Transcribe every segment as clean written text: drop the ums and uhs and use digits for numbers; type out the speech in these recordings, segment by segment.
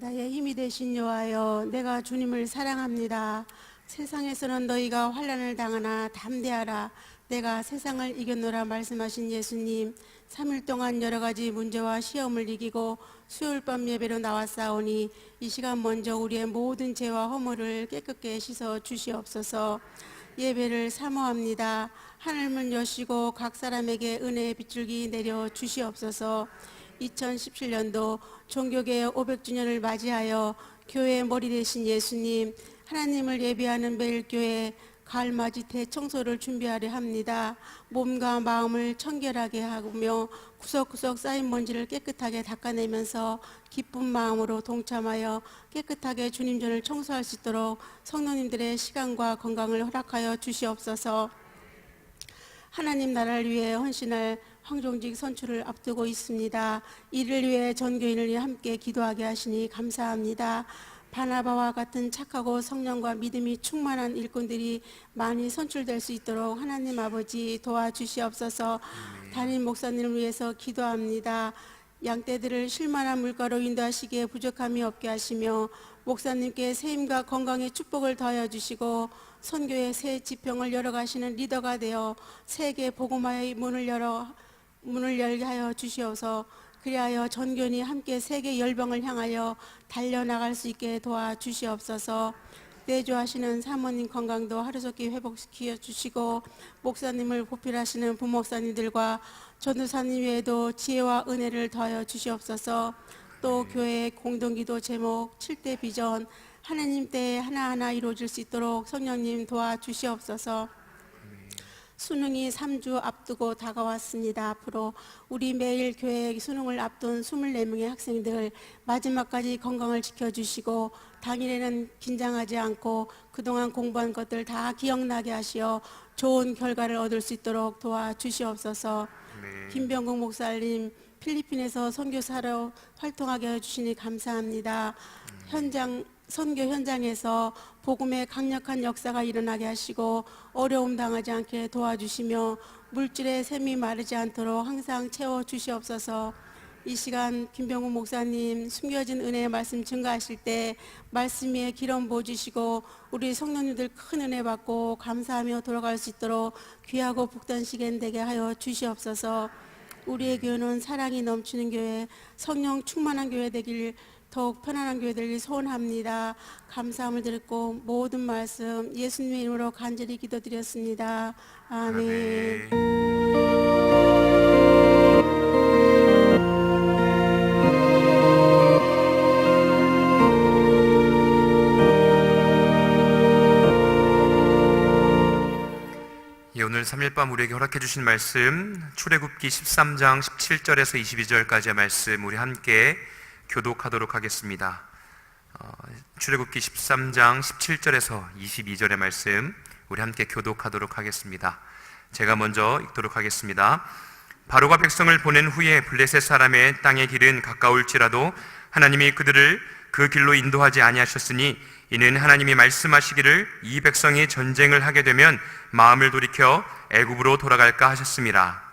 나의 힘이 되신 여호와여, 내가 주님을 사랑합니다. 세상에서는 너희가 환난을 당하나 담대하라. 내가 세상을 이겼노라 말씀하신 예수님, 3일 동안 여러 가지 문제와 시험을 이기고 수요일 밤 예배로 나왔사오니 이 시간 먼저 우리의 모든 죄와 허물을 깨끗게 씻어 주시옵소서. 예배를 사모합니다. 하늘문 여시고 각 사람에게 은혜의 빗줄기 내려 주시옵소서. 2017년도 종교개혁 500주년을 맞이하여 교회의 머리 되신 예수님, 하나님을 예배하는 매일교회 가을맞이 대청소를 준비하려 합니다. 몸과 마음을 청결하게 하며 구석구석 쌓인 먼지를 깨끗하게 닦아내면서 기쁜 마음으로 동참하여 깨끗하게 주님전을 청소할 수 있도록 성도님들의 시간과 건강을 허락하여 주시옵소서. 하나님 나라를 위해 헌신할 황종직 선출을 앞두고 있습니다. 이를 위해 전교인을 함께 기도하게 하시니 감사합니다. 바나바와 같은 착하고 성령과 믿음이 충만한 일꾼들이 많이 선출될 수 있도록 하나님 아버지 도와주시옵소서. 담임 목사님을 위해서 기도합니다. 양떼들을 쉴만한 물가로 인도하시기에 부족함이 없게 하시며 목사님께 세임과 건강의 축복을 더하여 주시고 선교의 새 지평을 열어가시는 리더가 되어 세계 복음화의 문을 열게 하여 주시옵소서. 그리하여 전교인이 함께 세계 열방을 향하여 달려나갈 수 있게 도와주시옵소서. 내조하시는 사모님 건강도 하루속히 회복시켜 주시고 목사님을 보필하시는 부목사님들과 전도사님 외에도 지혜와 은혜를 더하여 주시옵소서. 또 교회의 공동기도 제목 7대 비전 하나님 때에 하나하나 이루어질 수 있도록 성령님 도와주시옵소서. 수능이 3주 앞두고 다가왔습니다. 앞으로 우리 매일 교회 수능을 앞둔 24명의 학생들 마지막까지 건강을 지켜주시고 당일에는 긴장하지 않고 그동안 공부한 것들 다 기억나게 하시어 좋은 결과를 얻을 수 있도록 도와주시옵소서. 김병국 목사님 필리핀에서 선교사로 활동하게 해주시니 감사합니다. 선교 현장에서 복음의 강력한 역사가 일어나게 하시고 어려움 당하지 않게 도와주시며 물질의 샘이 마르지 않도록 항상 채워주시옵소서. 이 시간 김병훈 목사님 숨겨진 은혜의 말씀 증가하실 때 말씀 위에 기름 부어주시고 우리 성도님들 큰 은혜 받고 감사하며 돌아갈 수 있도록 귀하고 복된 시간 되게 하여 주시옵소서. 우리의 교회는 사랑이 넘치는 교회, 성령 충만한 교회 되길 더욱 편안한 교회 되길 소원합니다. 감사함을 드리고 모든 말씀 예수님의 이름으로 간절히 기도드렸습니다. 아멘. 예, 오늘 3일밤 우리에게 허락해 주신 말씀 출애굽기 13장 17절에서 22절까지의 말씀 우리 함께 교독하도록 하겠습니다. 출애굽기 13장 17절에서 22절의 말씀 우리 함께 교독하도록 하겠습니다. 제가 먼저 읽도록 하겠습니다. 바로가 백성을 보낸 후에 블레셋 사람의 땅의 길은 가까울지라도 하나님이 그들을 그 길로 인도하지 아니하셨으니 이는 하나님이 말씀하시기를 이 백성이 전쟁을 하게 되면 마음을 돌이켜 애굽으로 돌아갈까 하셨습니다.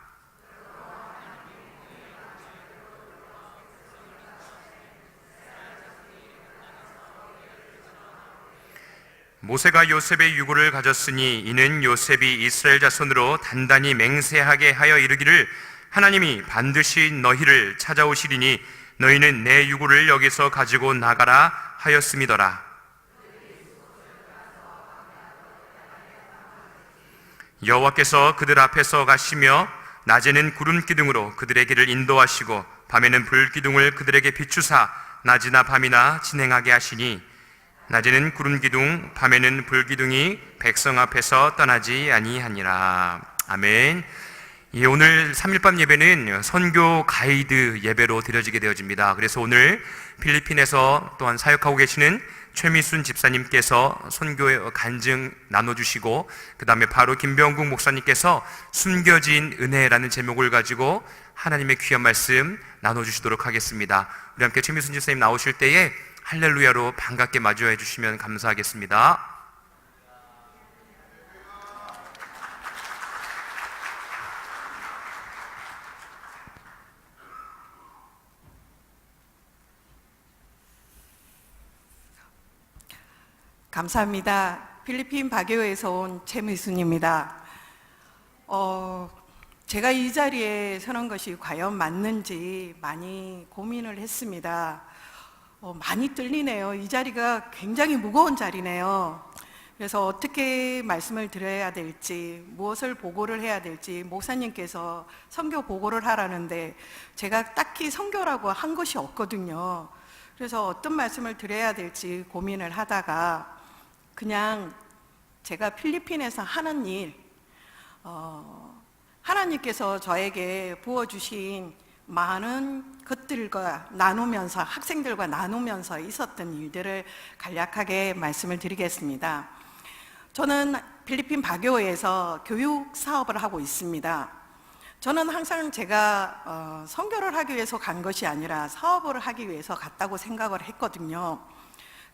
모세가 요셉의 유고를 가졌으니 이는 요셉이 이스라엘 자손으로 단단히 맹세하게 하여 이르기를 하나님이 반드시 너희를 찾아오시리니 너희는 내 유고를 여기서 가지고 나가라 하였음이더라. 여호와께서 그들 앞에서 가시며 낮에는 구름 기둥으로 그들의 길을 인도하시고 밤에는 불 기둥을 그들에게 비추사 낮이나 밤이나 진행하게 하시니 낮에는 구름 기둥 밤에는 불 기둥이 백성 앞에서 떠나지 아니하니라. 아멘. 오늘 3일밤 예배는 선교 가이드 예배로 드려지게 되어집니다. 그래서 오늘 필리핀에서 또한 사역하고 계시는 최미순 집사님께서 선교 간증 나눠주시고 그 다음에 바로 김병국 목사님께서 숨겨진 은혜라는 제목을 가지고 하나님의 귀한 말씀 나눠주시도록 하겠습니다. 우리 함께 최미순 집사님 나오실 때에 할렐루야로 반갑게 맞이해 주시면 감사하겠습니다. 감사합니다. 필리핀 바교에서 온 최미순입니다. 제가 이 자리에 서는 것이 과연 맞는지 많이 고민을 했습니다. 많이 떨리네요. 이 자리가 굉장히 무거운 자리네요. 그래서 어떻게 말씀을 드려야 될지, 무엇을 보고를 해야 될지, 목사님께서 선교 보고를 하라는데 제가 딱히 선교라고 한 것이 없거든요. 그래서 어떤 말씀을 드려야 될지 고민을 하다가 그냥 제가 필리핀에서 하는 일, 하나님께서 저에게 부어주신 많은 것들과 나누면서, 학생들과 나누면서 있었던 일들을 간략하게 말씀을 드리겠습니다. 저는 필리핀 바교에서 교육 사업을 하고 있습니다. 저는 항상 제가 선교를 하기 위해서 간 것이 아니라 사업을 하기 위해서 갔다고 생각을 했거든요.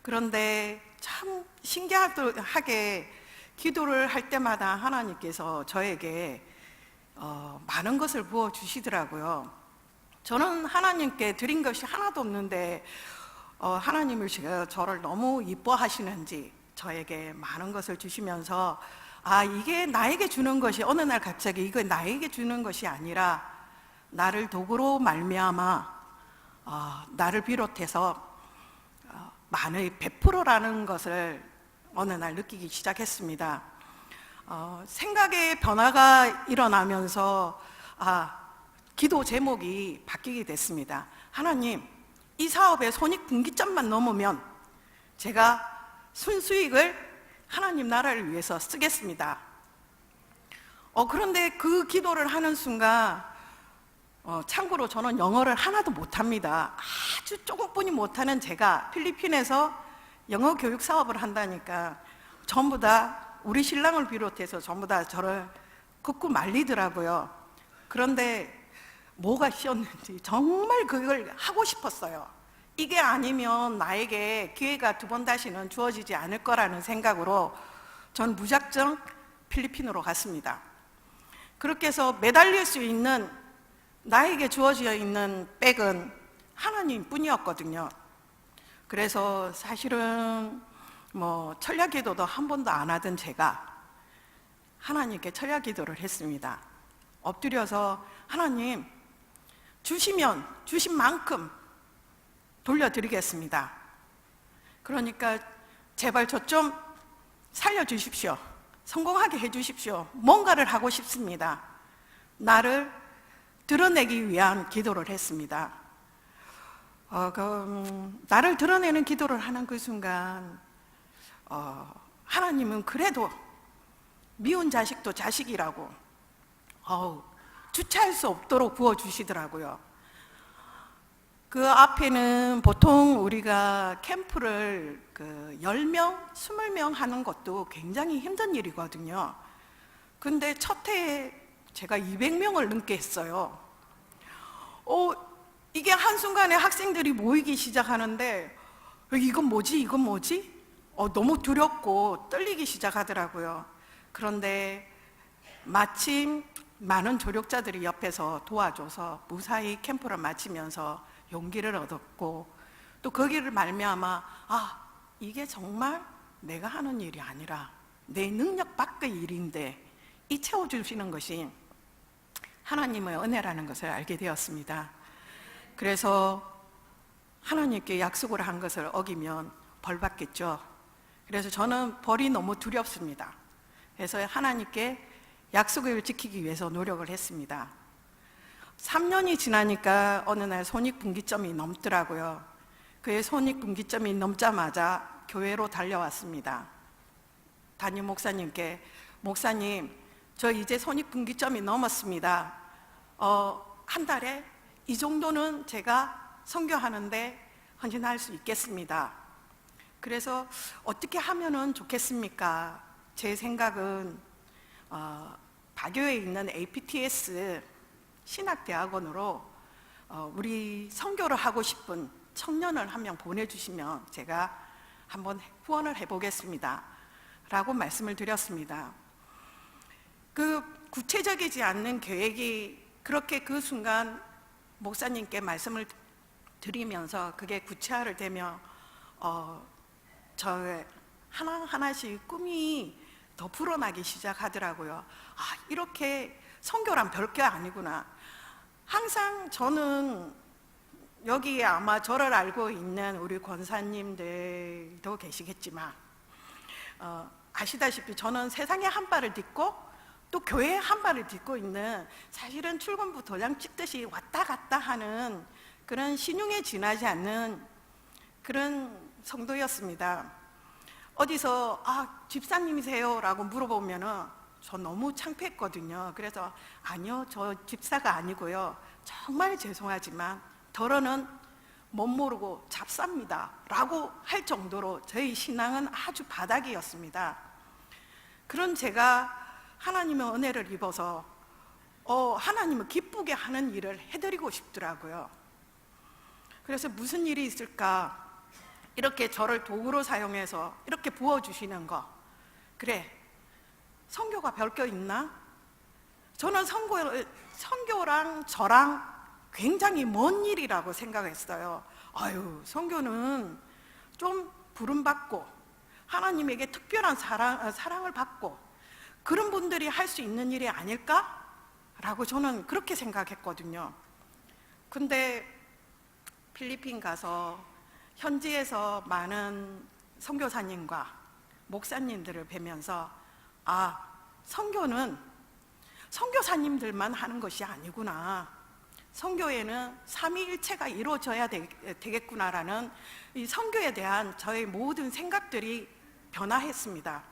그런데 참 신기하게 기도를 할 때마다 하나님께서 저에게 많은 것을 부어주시더라고요. 저는 하나님께 드린 것이 하나도 없는데 하나님을 저를 너무 이뻐하시는지 저에게 많은 것을 주시면서 이게 나에게 주는 것이 어느 날 갑자기 이거 나에게 주는 것이 아니라 나를 도구로 말미암아 나를 비롯해서 많이 베풀어라는 것을 어느 날 느끼기 시작했습니다. 생각의 변화가 일어나면서 기도 제목이 바뀌게 됐습니다. 하나님, 이 사업의 손익분기점만 넘으면 제가 순수익을 하나님 나라를 위해서 쓰겠습니다. 그런데 그 기도를 하는 순간 참고로 저는 영어를 하나도 못합니다. 아주 조금뿐이 못하는 제가 필리핀에서 영어 교육 사업을 한다니까 전부 다 우리 신랑을 비롯해서 전부 다 저를 긋고 말리더라고요. 그런데 뭐가 쉬었는지 정말 그걸 하고 싶었어요. 이게 아니면 나에게 기회가 두 번 다시는 주어지지 않을 거라는 생각으로 전 무작정 필리핀으로 갔습니다. 그렇게 해서 매달릴 수 있는 나에게 주어져 있는 백은 하나님 뿐이었거든요. 그래서 사실은 철야 기도도 한 번도 안 하던 제가 하나님께 철야 기도를 했습니다. 엎드려서 하나님, 주시면 주신 만큼 돌려드리겠습니다. 그러니까 제발 저 좀 살려주십시오. 성공하게 해주십시오. 뭔가를 하고 싶습니다. 나를 드러내기 위한 기도를 했습니다. 나를 드러내는 기도를 하는 그 순간 하나님은 그래도 미운 자식도 자식이라고 주체할 수 없도록 부어주시더라고요. 그 앞에는 보통 우리가 캠프를 10명, 20명 하는 것도 굉장히 힘든 일이거든요. 근데 첫 해에 제가 200명을 넘게 했어요. 이게 한순간에 학생들이 모이기 시작하는데 이건 뭐지? 이건 뭐지? 너무 두렵고 떨리기 시작하더라고요. 그런데 마침 많은 조력자들이 옆에서 도와줘서 무사히 캠프를 마치면서 용기를 얻었고 또 거기를 말미암아 이게 정말 내가 하는 일이 아니라 내 능력 밖의 일인데 이 채워주시는 것이 하나님의 은혜라는 것을 알게 되었습니다. 그래서 하나님께 약속을 한 것을 어기면 벌 받겠죠. 그래서 저는 벌이 너무 두렵습니다. 그래서 하나님께 약속을 지키기 위해서 노력을 했습니다. 3년이 지나니까 어느 날 손익분기점이 넘더라고요. 그 손익분기점이 넘자마자 교회로 달려왔습니다. 담임 목사님께 목사님, 저 이제 손익분기점이 넘었습니다. 한 달에 이 정도는 제가 선교하는데 헌신할 수 있겠습니다. 그래서 어떻게 하면은 좋겠습니까? 제 생각은 바교에 있는 APTS 신학대학원으로 우리 선교를 하고 싶은 청년을 한 명 보내주시면 제가 한번 후원을 해보겠습니다 라고 말씀을 드렸습니다. 그 구체적이지 않는 계획이 그렇게 그 순간 목사님께 말씀을 드리면서 그게 구체화를 되며 저의 하나하나씩 꿈이 더 불어나기 시작하더라고요. 아, 이렇게 선교란 별게 아니구나. 항상 저는 여기에 아마 저를 알고 있는 우리 권사님들도 계시겠지만 아시다시피 저는 세상의 한 발을 딛고 또 교회의 한 발을 딛고 있는, 사실은 출근부 도장 찍듯이 왔다 갔다 하는 그런 신용에 지나지 않는 그런 성도였습니다. 어디서 집사님이세요? 라고 물어보면은 저 너무 창피했거든요. 그래서 아니요, 저 집사가 아니고요, 정말 죄송하지만 더러는 못 모르고 잡사입니다 라고 할 정도로 저희 신앙은 아주 바닥이었습니다. 그런 제가 하나님의 은혜를 입어서 하나님을 기쁘게 하는 일을 해드리고 싶더라고요. 그래서 무슨 일이 있을까, 이렇게 저를 도구로 사용해서 이렇게 부어주시는 거, 그래, 선교가 별거 있나? 저는 선교랑 저랑 굉장히 먼 일이라고 생각했어요. 선교는 좀 부름받고 하나님에게 특별한 사랑을 받고 그런 분들이 할 수 있는 일이 아닐까? 라고 저는 그렇게 생각했거든요. 근데 필리핀 가서 현지에서 많은 선교사님과 목사님들을 뵈면서 선교는 선교사님들만 하는 것이 아니구나, 선교에는 삼위일체가 이루어져야 되겠구나라는 이 선교에 대한 저의 모든 생각들이 변화했습니다.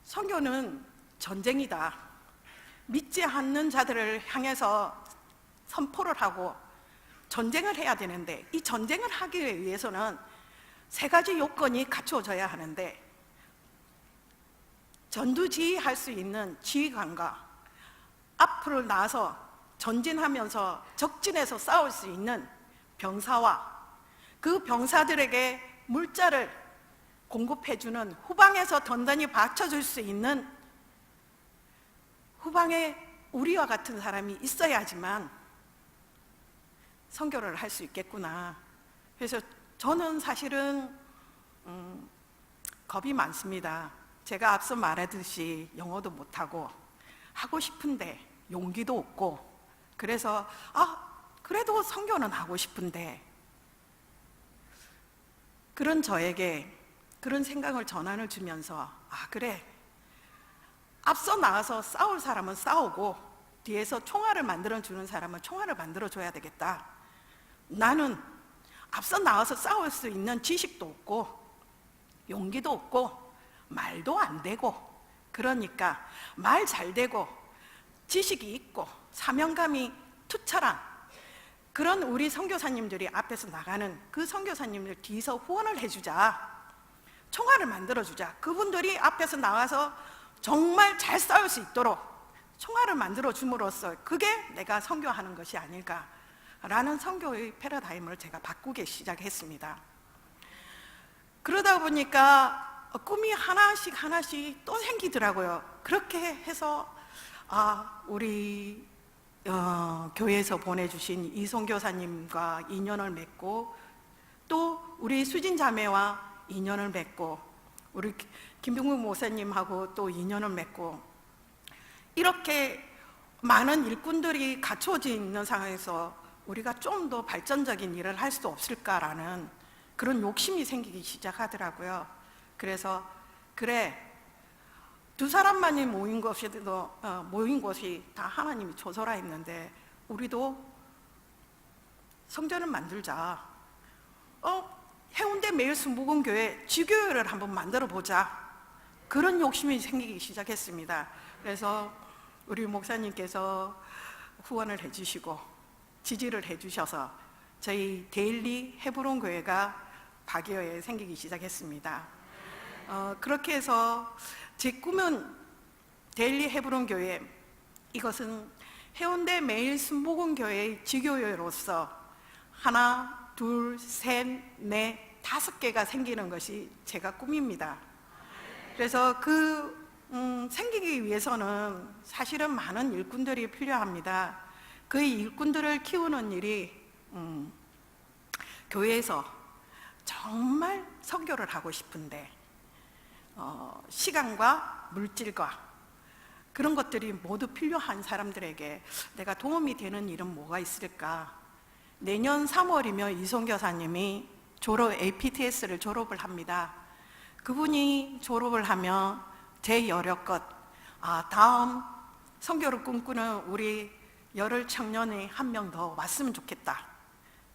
선교는 전쟁이다. 믿지 않는 자들을 향해서 선포를 하고 전쟁을 해야 되는데, 이 전쟁을 하기 위해서는 세 가지 요건이 갖춰져야 하는데, 전두지휘할 수 있는 지휘관과 앞으로 나서 전진하면서 적진에서 싸울 수 있는 병사와 그 병사들에게 물자를 공급해주는, 후방에서 든든히 받쳐줄 수 있는 후방에 우리와 같은 사람이 있어야지만 선교를 할 수 있겠구나. 그래서 저는 사실은 겁이 많습니다. 제가 앞서 말했듯이 영어도 못하고 하고 싶은데 용기도 없고, 그래서 그래도 선교는 하고 싶은데, 그런 저에게 그런 생각을 전환을 주면서 그래, 앞서 나가서 싸울 사람은 싸우고 뒤에서 총알을 만들어주는 사람은 총알을 만들어줘야 되겠다. 나는 앞서 나가서 싸울 수 있는 지식도 없고 용기도 없고 말도 안 되고, 그러니까 말 잘 되고 지식이 있고 사명감이 투철한 그런 우리 선교사님들이 앞에서 나가는 그 선교사님들 뒤에서 후원을 해주자, 총알을 만들어주자, 그분들이 앞에서 나와서 정말 잘 싸울 수 있도록 총알을 만들어줌으로써 그게 내가 선교하는 것이 아닐까라는 선교의 패러다임을 제가 바꾸기 시작했습니다. 그러다 보니까 꿈이 하나씩 또 생기더라고요. 그렇게 해서 우리 교회에서 보내주신 이 선교사님과 인연을 맺고, 또 우리 수진 자매와 인연을 맺고, 우리 김병국 목사님하고 또 인연을 맺고, 이렇게 많은 일꾼들이 갖춰져 있는 상황에서 우리가 좀 더 발전적인 일을 할 수 없을까라는 그런 욕심이 생기기 시작하더라고요. 그래서 그래, 두 사람만이 모인 것이 다 하나님이 조절했는데 우리도 성전을 만들자. 해운대 매일순복음교회 지교회를 한번 만들어 보자. 그런 욕심이 생기기 시작했습니다. 그래서 우리 목사님께서 후원을 해주시고 지지를 해주셔서 저희 데일리 헤브론 교회가 박이어에 생기기 시작했습니다. 그렇게 해서 제 꿈은 데일리 헤브론 교회, 이것은 해운대 매일순복음교회의 지교회로서 하나, 둘, 셋, 넷, 5개가 생기는 것이 제가 꿈입니다. 그래서 생기기 위해서는 사실은 많은 일꾼들이 필요합니다. 그 일꾼들을 키우는 일이 교회에서 정말 선교를 하고 싶은데 시간과 물질과 그런 것들이 모두 필요한 사람들에게 내가 도움이 되는 일은 뭐가 있을까? 내년 3월이면 이송교사님이 APTS를 졸업을 합니다. 그분이 졸업을 하면 제 여력껏 다음 선교를 꿈꾸는 우리 열흘 청년이 한 명 더 왔으면 좋겠다.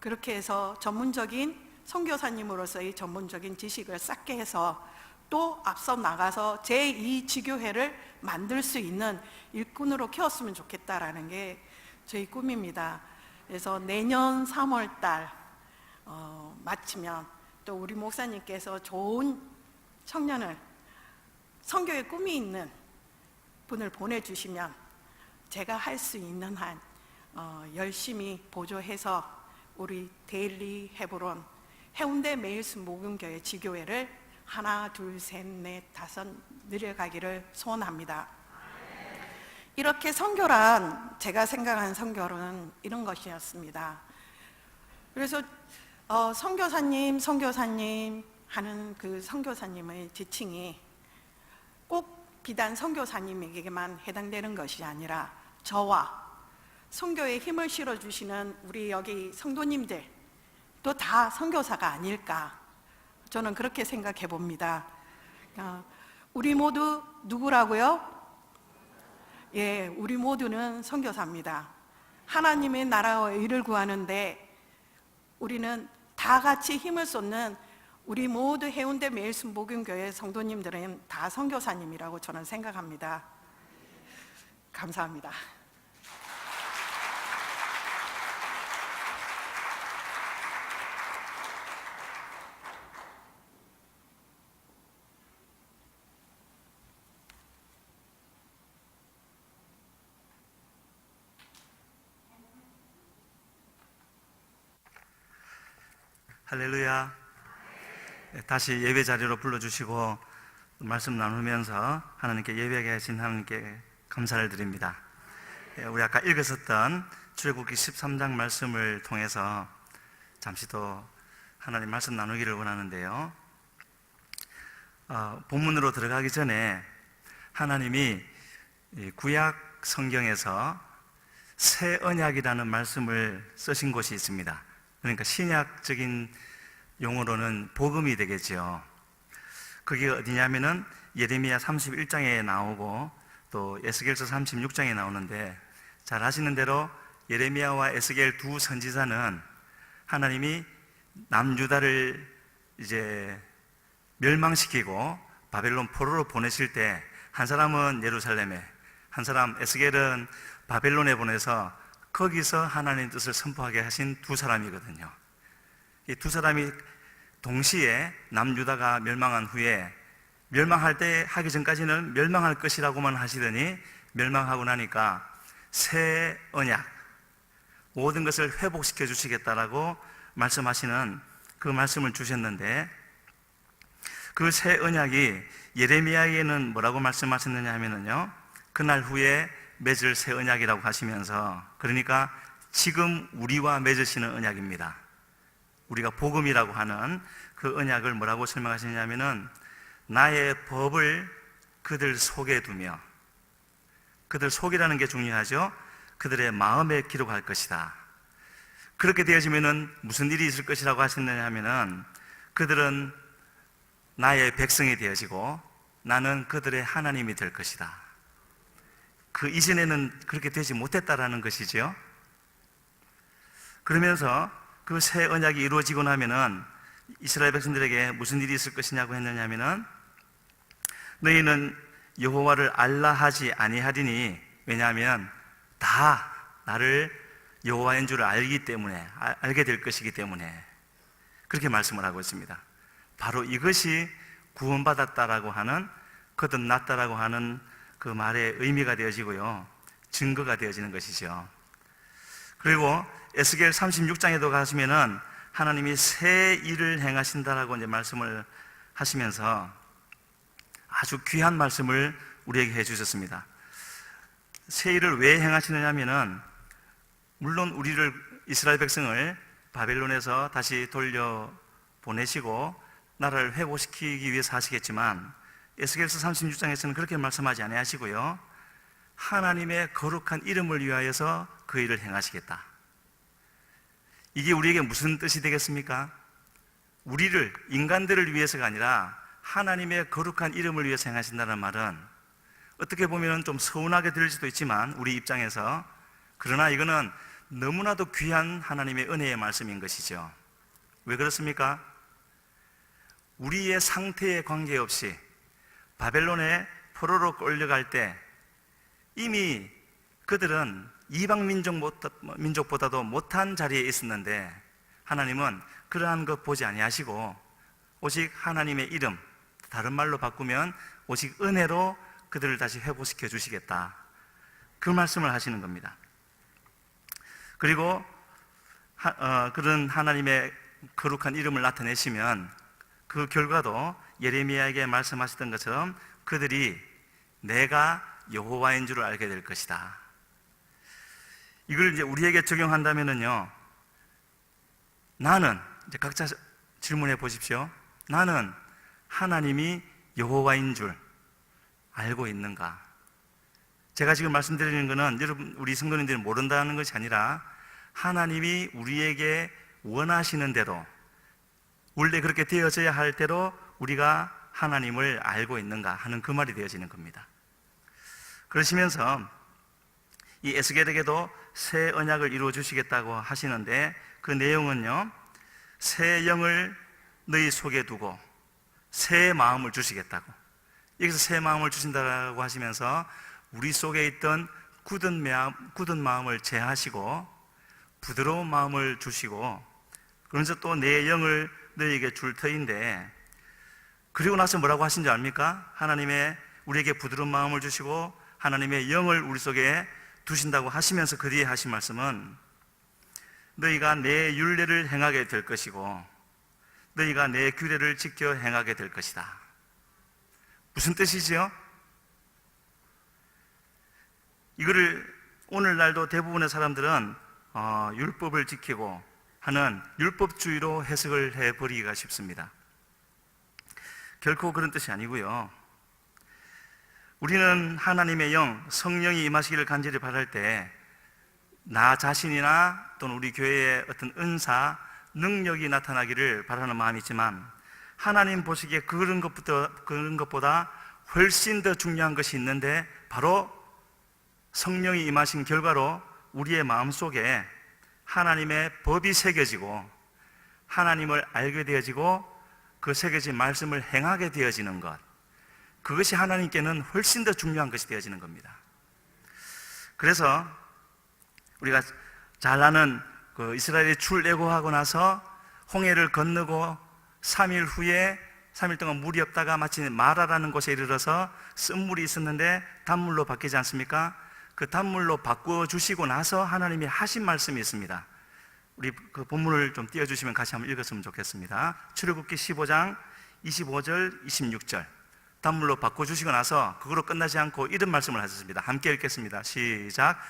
그렇게 해서 전문적인 선교사님으로서의 전문적인 지식을 쌓게 해서 또 앞서 나가서 제2지교회를 만들 수 있는 일꾼으로 키웠으면 좋겠다라는 게 저희 꿈입니다. 그래서 내년 3월 달 마치면 또 우리 목사님께서 좋은 청년을, 선교의 꿈이 있는 분을 보내주시면 제가 할 수 있는 한 열심히 보조해서 우리 데일리 헤브론 해운대 메일스 목용교회 지교회를 하나, 둘, 셋, 넷, 다섯 늘려가기를 소원합니다. 이렇게 선교란, 제가 생각한 선교는 이런 것이었습니다. 그래서 선교사님 하는 그 선교사님의 지칭이 꼭 비단 선교사님에게만 해당되는 것이 아니라 저와 선교에 힘을 실어주시는 우리 여기 성도님들 또 다 선교사가 아닐까, 저는 그렇게 생각해 봅니다. 우리 모두 누구라고요? 예, 우리 모두는 선교사입니다. 하나님의 나라와 의를 구하는데 우리는 다 같이 힘을 쏟는 우리 모두 해운대 메일스 목용교회 성도님들은 다 선교사님이라고 저는 생각합니다. 감사합니다. 할렐루야. 다시 예배 자리로 불러주시고 말씀 나누면서 하나님께 예배하게 하신 하나님께 감사를 드립니다. 우리 아까 읽었었던 출애굽기 13장 말씀을 통해서 잠시 더 하나님 말씀 나누기를 원하는데요. 본문으로 들어가기 전에 하나님이 구약 성경에서 새 언약이라는 말씀을 쓰신 곳이 있습니다. 그러니까 신약적인 용어로는 복음이 되겠죠. 그게 어디냐면은 예레미야 31장에 나오고 또 에스겔서 36장에 나오는데, 잘 아시는 대로 예레미야와 에스겔 두 선지자는 하나님이 남유다를 이제 멸망시키고 바벨론 포로로 보내실 때 한 사람은 예루살렘에, 한 사람 에스겔은 바벨론에 보내서 거기서 하나님의 뜻을 선포하게 하신 두 사람이거든요. 이 두 사람이 동시에 남유다가 멸망한 후에, 멸망할 때 하기 전까지는 멸망할 것이라고만 하시더니 멸망하고 나니까 새 언약, 모든 것을 회복시켜 주시겠다라고 말씀하시는 그 말씀을 주셨는데, 그 새 언약이 예레미야에는 뭐라고 말씀하셨느냐 하면은요, 그날 후에 맺을 새 언약이라고 하시면서, 그러니까 지금 우리와 맺으시는 언약입니다. 우리가 복음이라고 하는 그 언약을 뭐라고 설명하시냐면은 나의 법을 그들 속에 두며, 그들 속이라는 게 중요하죠. 그들의 마음에 기록할 것이다. 그렇게 되어지면은 무슨 일이 있을 것이라고 하셨느냐 하면은 그들은 나의 백성이 되어지고 나는 그들의 하나님이 될 것이다. 그 이전에는 그렇게 되지 못했다라는 것이죠. 그러면서 그 새 언약이 이루어지고 나면은 이스라엘 백성들에게 무슨 일이 있을 것이냐고 했느냐 하면은 너희는 여호와를 알라 하지 아니하리니, 왜냐하면 다 나를 여호와인 줄을 알기 때문에, 알게 될 것이기 때문에 그렇게 말씀을 하고 있습니다. 바로 이것이 구원받았다라고 하는, 거듭났다라고 하는 그 말의 의미가 되어지고요, 증거가 되어지는 것이죠. 그리고 에스겔 36장에도 가시면은 하나님이 새 일을 행하신다라고 이제 말씀을 하시면서 아주 귀한 말씀을 우리에게 해주셨습니다. 새 일을 왜 행하시느냐면은, 물론 우리를, 이스라엘 백성을 바벨론에서 다시 돌려 보내시고 나라를 회복시키기 위해서 하시겠지만, 에스겔서 36장에서는 그렇게 말씀하지 아니하시고요, 하나님의 거룩한 이름을 위하여서 그 일을 행하시겠다. 이게 우리에게 무슨 뜻이 되겠습니까? 우리를, 인간들을 위해서가 아니라 하나님의 거룩한 이름을 위해서 행하신다는 말은 어떻게 보면 좀 서운하게 들릴 수도 있지만 우리 입장에서, 그러나 이거는 너무나도 귀한 하나님의 은혜의 말씀인 것이죠. 왜 그렇습니까? 우리의 상태에 관계없이 바벨론에 포로로 끌려갈 때 이미 그들은 이방 민족보다도 못한 자리에 있었는데, 하나님은 그러한 것 보지 아니하시고 오직 하나님의 이름, 다른 말로 바꾸면 오직 은혜로 그들을 다시 회복시켜 주시겠다, 그 말씀을 하시는 겁니다. 그리고 그런 하나님의 거룩한 이름을 나타내시면 그 결과도 예레미야에게 말씀하셨던 것처럼 그들이 내가 여호와인 줄을 알게 될 것이다. 이걸 이제 우리에게 적용한다면요, 나는, 이제 각자 질문해 보십시오. 나는 하나님이 여호와인 줄 알고 있는가? 제가 지금 말씀드리는 것은 여러분, 우리 성도님들이 모른다는 것이 아니라 하나님이 우리에게 원하시는 대로, 원래 그렇게 되어져야 할 대로 우리가 하나님을 알고 있는가 하는 그 말이 되어지는 겁니다. 그러시면서 이 에스겔에게도 새 언약을 이루어 주시겠다고 하시는데, 그 내용은요, 새 영을 너희 속에 두고 새 마음을 주시겠다고, 여기서 새 마음을 주신다고 하시면서 우리 속에 있던 굳은 마음을 제하시고 부드러운 마음을 주시고, 그러면서 또 내 영을 너희에게 줄 터인데, 그리고 나서 뭐라고 하신 줄 압니까? 하나님의 우리에게 부드러운 마음을 주시고 하나님의 영을 우리 속에 두신다고 하시면서 그 뒤에 하신 말씀은 너희가 내 율례를 행하게 될 것이고 너희가 내 규례를 지켜 행하게 될 것이다. 무슨 뜻이지요? 이거를 오늘날도 대부분의 사람들은 율법을 지키고 하는 율법주의로 해석을 해버리기가 쉽습니다. 결코 그런 뜻이 아니고요, 우리는 하나님의 영, 성령이 임하시기를 간절히 바랄 때 나 자신이나 또는 우리 교회의 어떤 은사, 능력이 나타나기를 바라는 마음이 있지만, 하나님 보시기에 그런 것보다 훨씬 더 중요한 것이 있는데, 바로 성령이 임하신 결과로 우리의 마음속에 하나님의 법이 새겨지고 하나님을 알게 되어지고 그 새겨진 말씀을 행하게 되어지는 것, 그것이 하나님께는 훨씬 더 중요한 것이 되어지는 겁니다. 그래서 우리가 잘 아는 그 이스라엘이 출애굽하고 나서 홍해를 건너고 3일 동안 물이 없다가 마치 마라라는 곳에 이르러서 쓴물이 있었는데 단물로 바뀌지 않습니까? 그 단물로 바꾸어 주시고 나서 하나님이 하신 말씀이 있습니다. 우리 그 본문을 좀 띄워주시면 같이 한번 읽었으면 좋겠습니다. 출애굽기 15장 25절 26절, 단물로 바꿔주시고 나서 그거로 끝나지 않고 이런 말씀을 하셨습니다. 함께 읽겠습니다. 시작.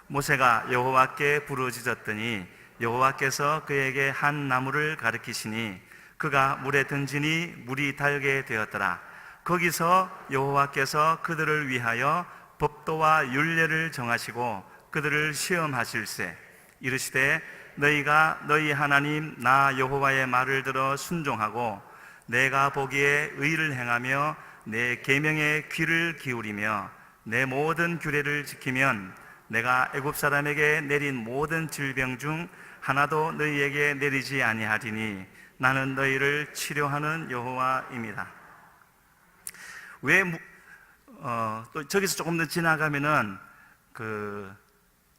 모세가 여호와께 부르짖었더니 여호와께서 그에게 한 나무를 가리키시니 그가 물에 던지니 물이 달게 되었더라. 거기서 여호와께서 그들을 위하여 법도와 율례를 정하시고 그들을 시험하실세. 이르시되 너희가 너희 하나님 나 여호와의 말을 들어 순종하고 내가 보기에 의를 행하며 내 계명에 귀를 기울이며 내 모든 규례를 지키면 내가 애굽 사람에게 내린 모든 질병 중 하나도 너희에게 내리지 아니하리니 나는 너희를 치료하는 여호와입니다. 또 저기서 조금 더 지나가면은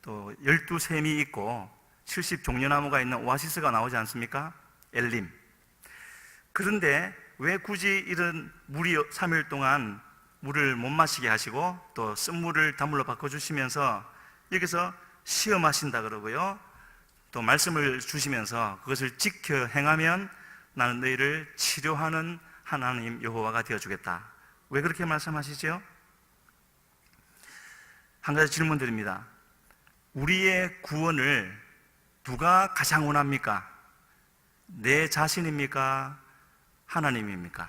또 12샘이 있고 70종려나무가 있는 오아시스가 나오지 않습니까? 엘림. 그런데 왜 굳이 이런 물이 3일 동안 물을 못 마시게 하시고 또 쓴물을 단물로 바꿔주시면서 여기서 시험하신다 그러고요, 또 말씀을 주시면서 그것을 지켜 행하면 나는 너희를 치료하는 하나님 여호와가 되어주겠다. 왜 그렇게 말씀하시죠? 한 가지 질문 드립니다. 우리의 구원을 누가 가장 원합니까? 내 자신입니까? 하나님입니까?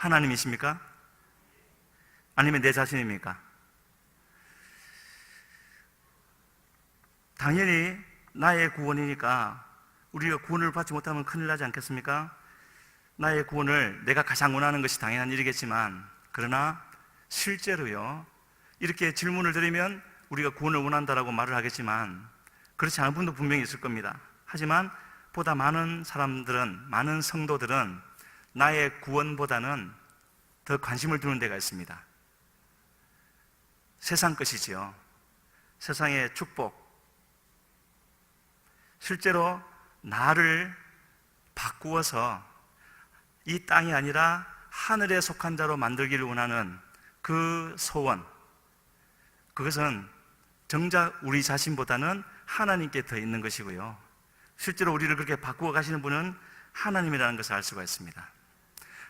하나님이십니까? 아니면 내 자신입니까? 당연히 나의 구원이니까 우리가 구원을 받지 못하면 큰일 나지 않겠습니까? 나의 구원을 내가 가장 원하는 것이 당연한 일이겠지만, 그러나 실제로요, 이렇게 질문을 드리면 우리가 구원을 원한다라고 말을 하겠지만 그렇지 않은 분도 분명히 있을 겁니다. 하지만 보다 많은 사람들은, 많은 성도들은 나의 구원보다는 더 관심을 두는 데가 있습니다. 세상 것이지요. 세상의 축복. 실제로 나를 바꾸어서 이 땅이 아니라 하늘에 속한 자로 만들기를 원하는 그 소원, 그것은 정작 우리 자신보다는 하나님께 더 있는 것이고요, 실제로 우리를 그렇게 바꾸어 가시는 분은 하나님이라는 것을 알 수가 있습니다.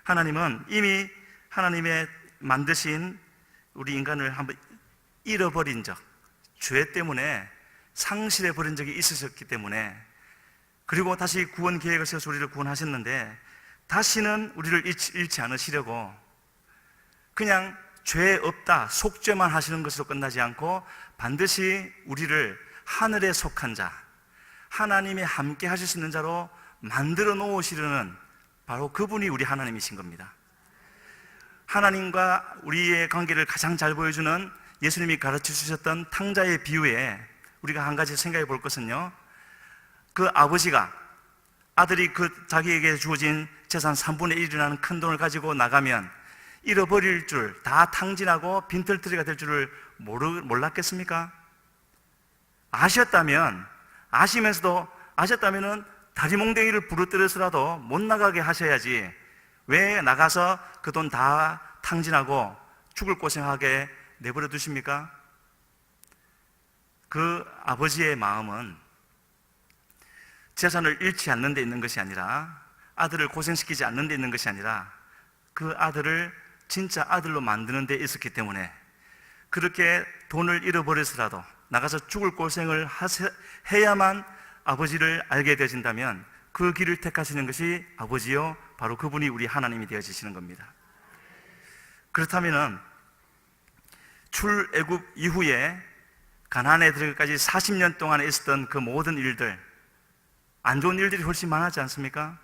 하나님은 이미 하나님의 만드신 우리 인간을 한번 잃어버린 적, 죄 때문에 상실해버린 적이 있으셨기 때문에, 그리고 다시 구원 계획을 세워서 우리를 구원하셨는데 다시는 우리를 잃지 않으시려고 그냥 죄 없다, 속죄만 하시는 것으로 끝나지 않고 반드시 우리를 하늘에 속한 자, 하나님이 함께 하실 수 있는 자로 만들어 놓으시려는 바로 그분이 우리 하나님이신 겁니다. 하나님과 우리의 관계를 가장 잘 보여주는 예수님이 가르쳐 주셨던 탕자의 비유에 우리가 한 가지 생각해 볼 것은요, 그 아버지가 아들이 그 자기에게 주어진 재산 3분의 1이라는 큰 돈을 가지고 나가면 잃어버릴 줄, 다 탕진하고 빈털터리가 될 줄을 몰랐겠습니까? 아셨다면은 다리몽댕이를 부르뜨려서라도 못 나가게 하셔야지, 왜 나가서 그 돈 다 탕진하고 죽을 고생하게 내버려 두십니까? 그 아버지의 마음은 재산을 잃지 않는 데 있는 것이 아니라, 아들을 고생시키지 않는 데 있는 것이 아니라 그 아들을 진짜 아들로 만드는 데 있었기 때문에, 그렇게 돈을 잃어버려서라도 나가서 죽을 고생을 해야만 아버지를 알게 되어진다면 그 길을 택하시는 것이 아버지요, 바로 그분이 우리 하나님이 되어지시는 겁니다. 그렇다면 출애굽 이후에 가나안에 들어가기까지 40년 동안에 있었던 그 모든 일들, 안 좋은 일들이 훨씬 많았지 않습니까?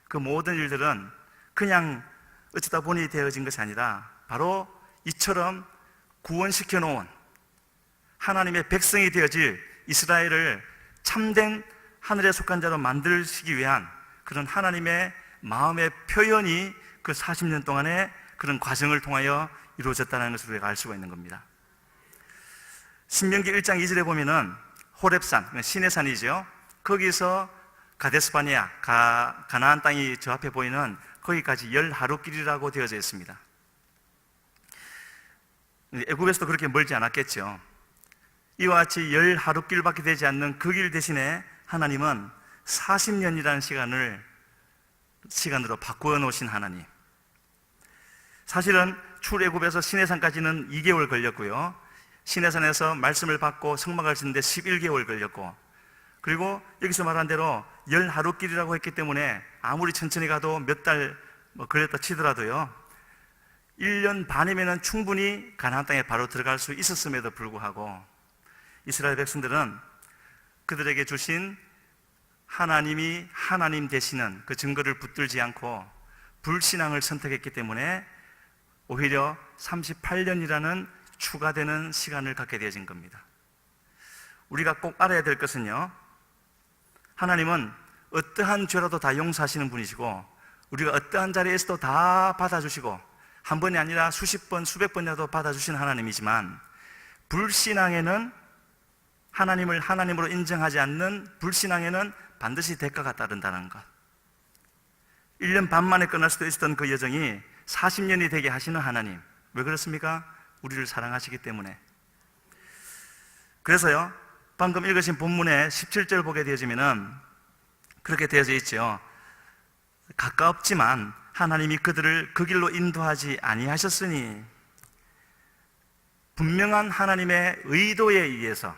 그 모든 일들은 그냥 어쩌다 보니 되어진 것이 아니라 바로 이처럼 구원시켜 놓은 하나님의 백성이 되어질 이스라엘을 참된 하늘에 속한 자로 만들시기 위한 그런 하나님의 마음의 표현이 그 40년 동안의 그런 과정을 통하여 이루어졌다는 것을 우리가 알 수가 있는 겁니다. 신명기 1장 2절에 보면은 호렙산, 시내산이죠. 거기서 가데스바네아, 가나안 땅이 저 앞에 보이는 거기까지 10하루길이라고 되어져 있습니다. 애굽에서도 그렇게 멀지 않았겠죠. 이와 같이 10하루길밖에 되지 않는 그 길 대신에 하나님은 40년이라는 시간으로 바꾸어 놓으신 하나님. 사실은 출애굽에서 시내산까지는 2개월 걸렸고요, 시내산에서 말씀을 받고 성막을 짓는데 11개월 걸렸고, 그리고 여기서 말한 대로 10하루길이라고 했기 때문에 아무리 천천히 가도 몇 달 걸렸다 치더라도요, 1년 반이면 충분히 가나안 땅에 바로 들어갈 수 있었음에도 불구하고 이스라엘 백성들은 그들에게 주신 하나님이 하나님 되시는 그 증거를 붙들지 않고 불신앙을 선택했기 때문에 오히려 38년이라는 추가되는 시간을 갖게 되어진 겁니다. 우리가 꼭 알아야 될 것은요, 하나님은 어떠한 죄라도 다 용서하시는 분이시고 우리가 어떠한 자리에서도 다 받아주시고 한 번이 아니라 수십 번, 수백 번이라도 받아주시는 하나님이지만, 불신앙에는, 하나님을 하나님으로 인정하지 않는 불신앙에는 반드시 대가가 따른다는 것. 1년 반 만에 끝날 수도 있었던 그 여정이 40년이 되게 하시는 하나님. 왜 그렇습니까? 우리를 사랑하시기 때문에. 그래서요, 방금 읽으신 본문의 17절 보게 되어지면은 그렇게 되어져 있죠. 가까웠지만 하나님이 그들을 그 길로 인도하지 아니하셨으니, 분명한 하나님의 의도에 의해서,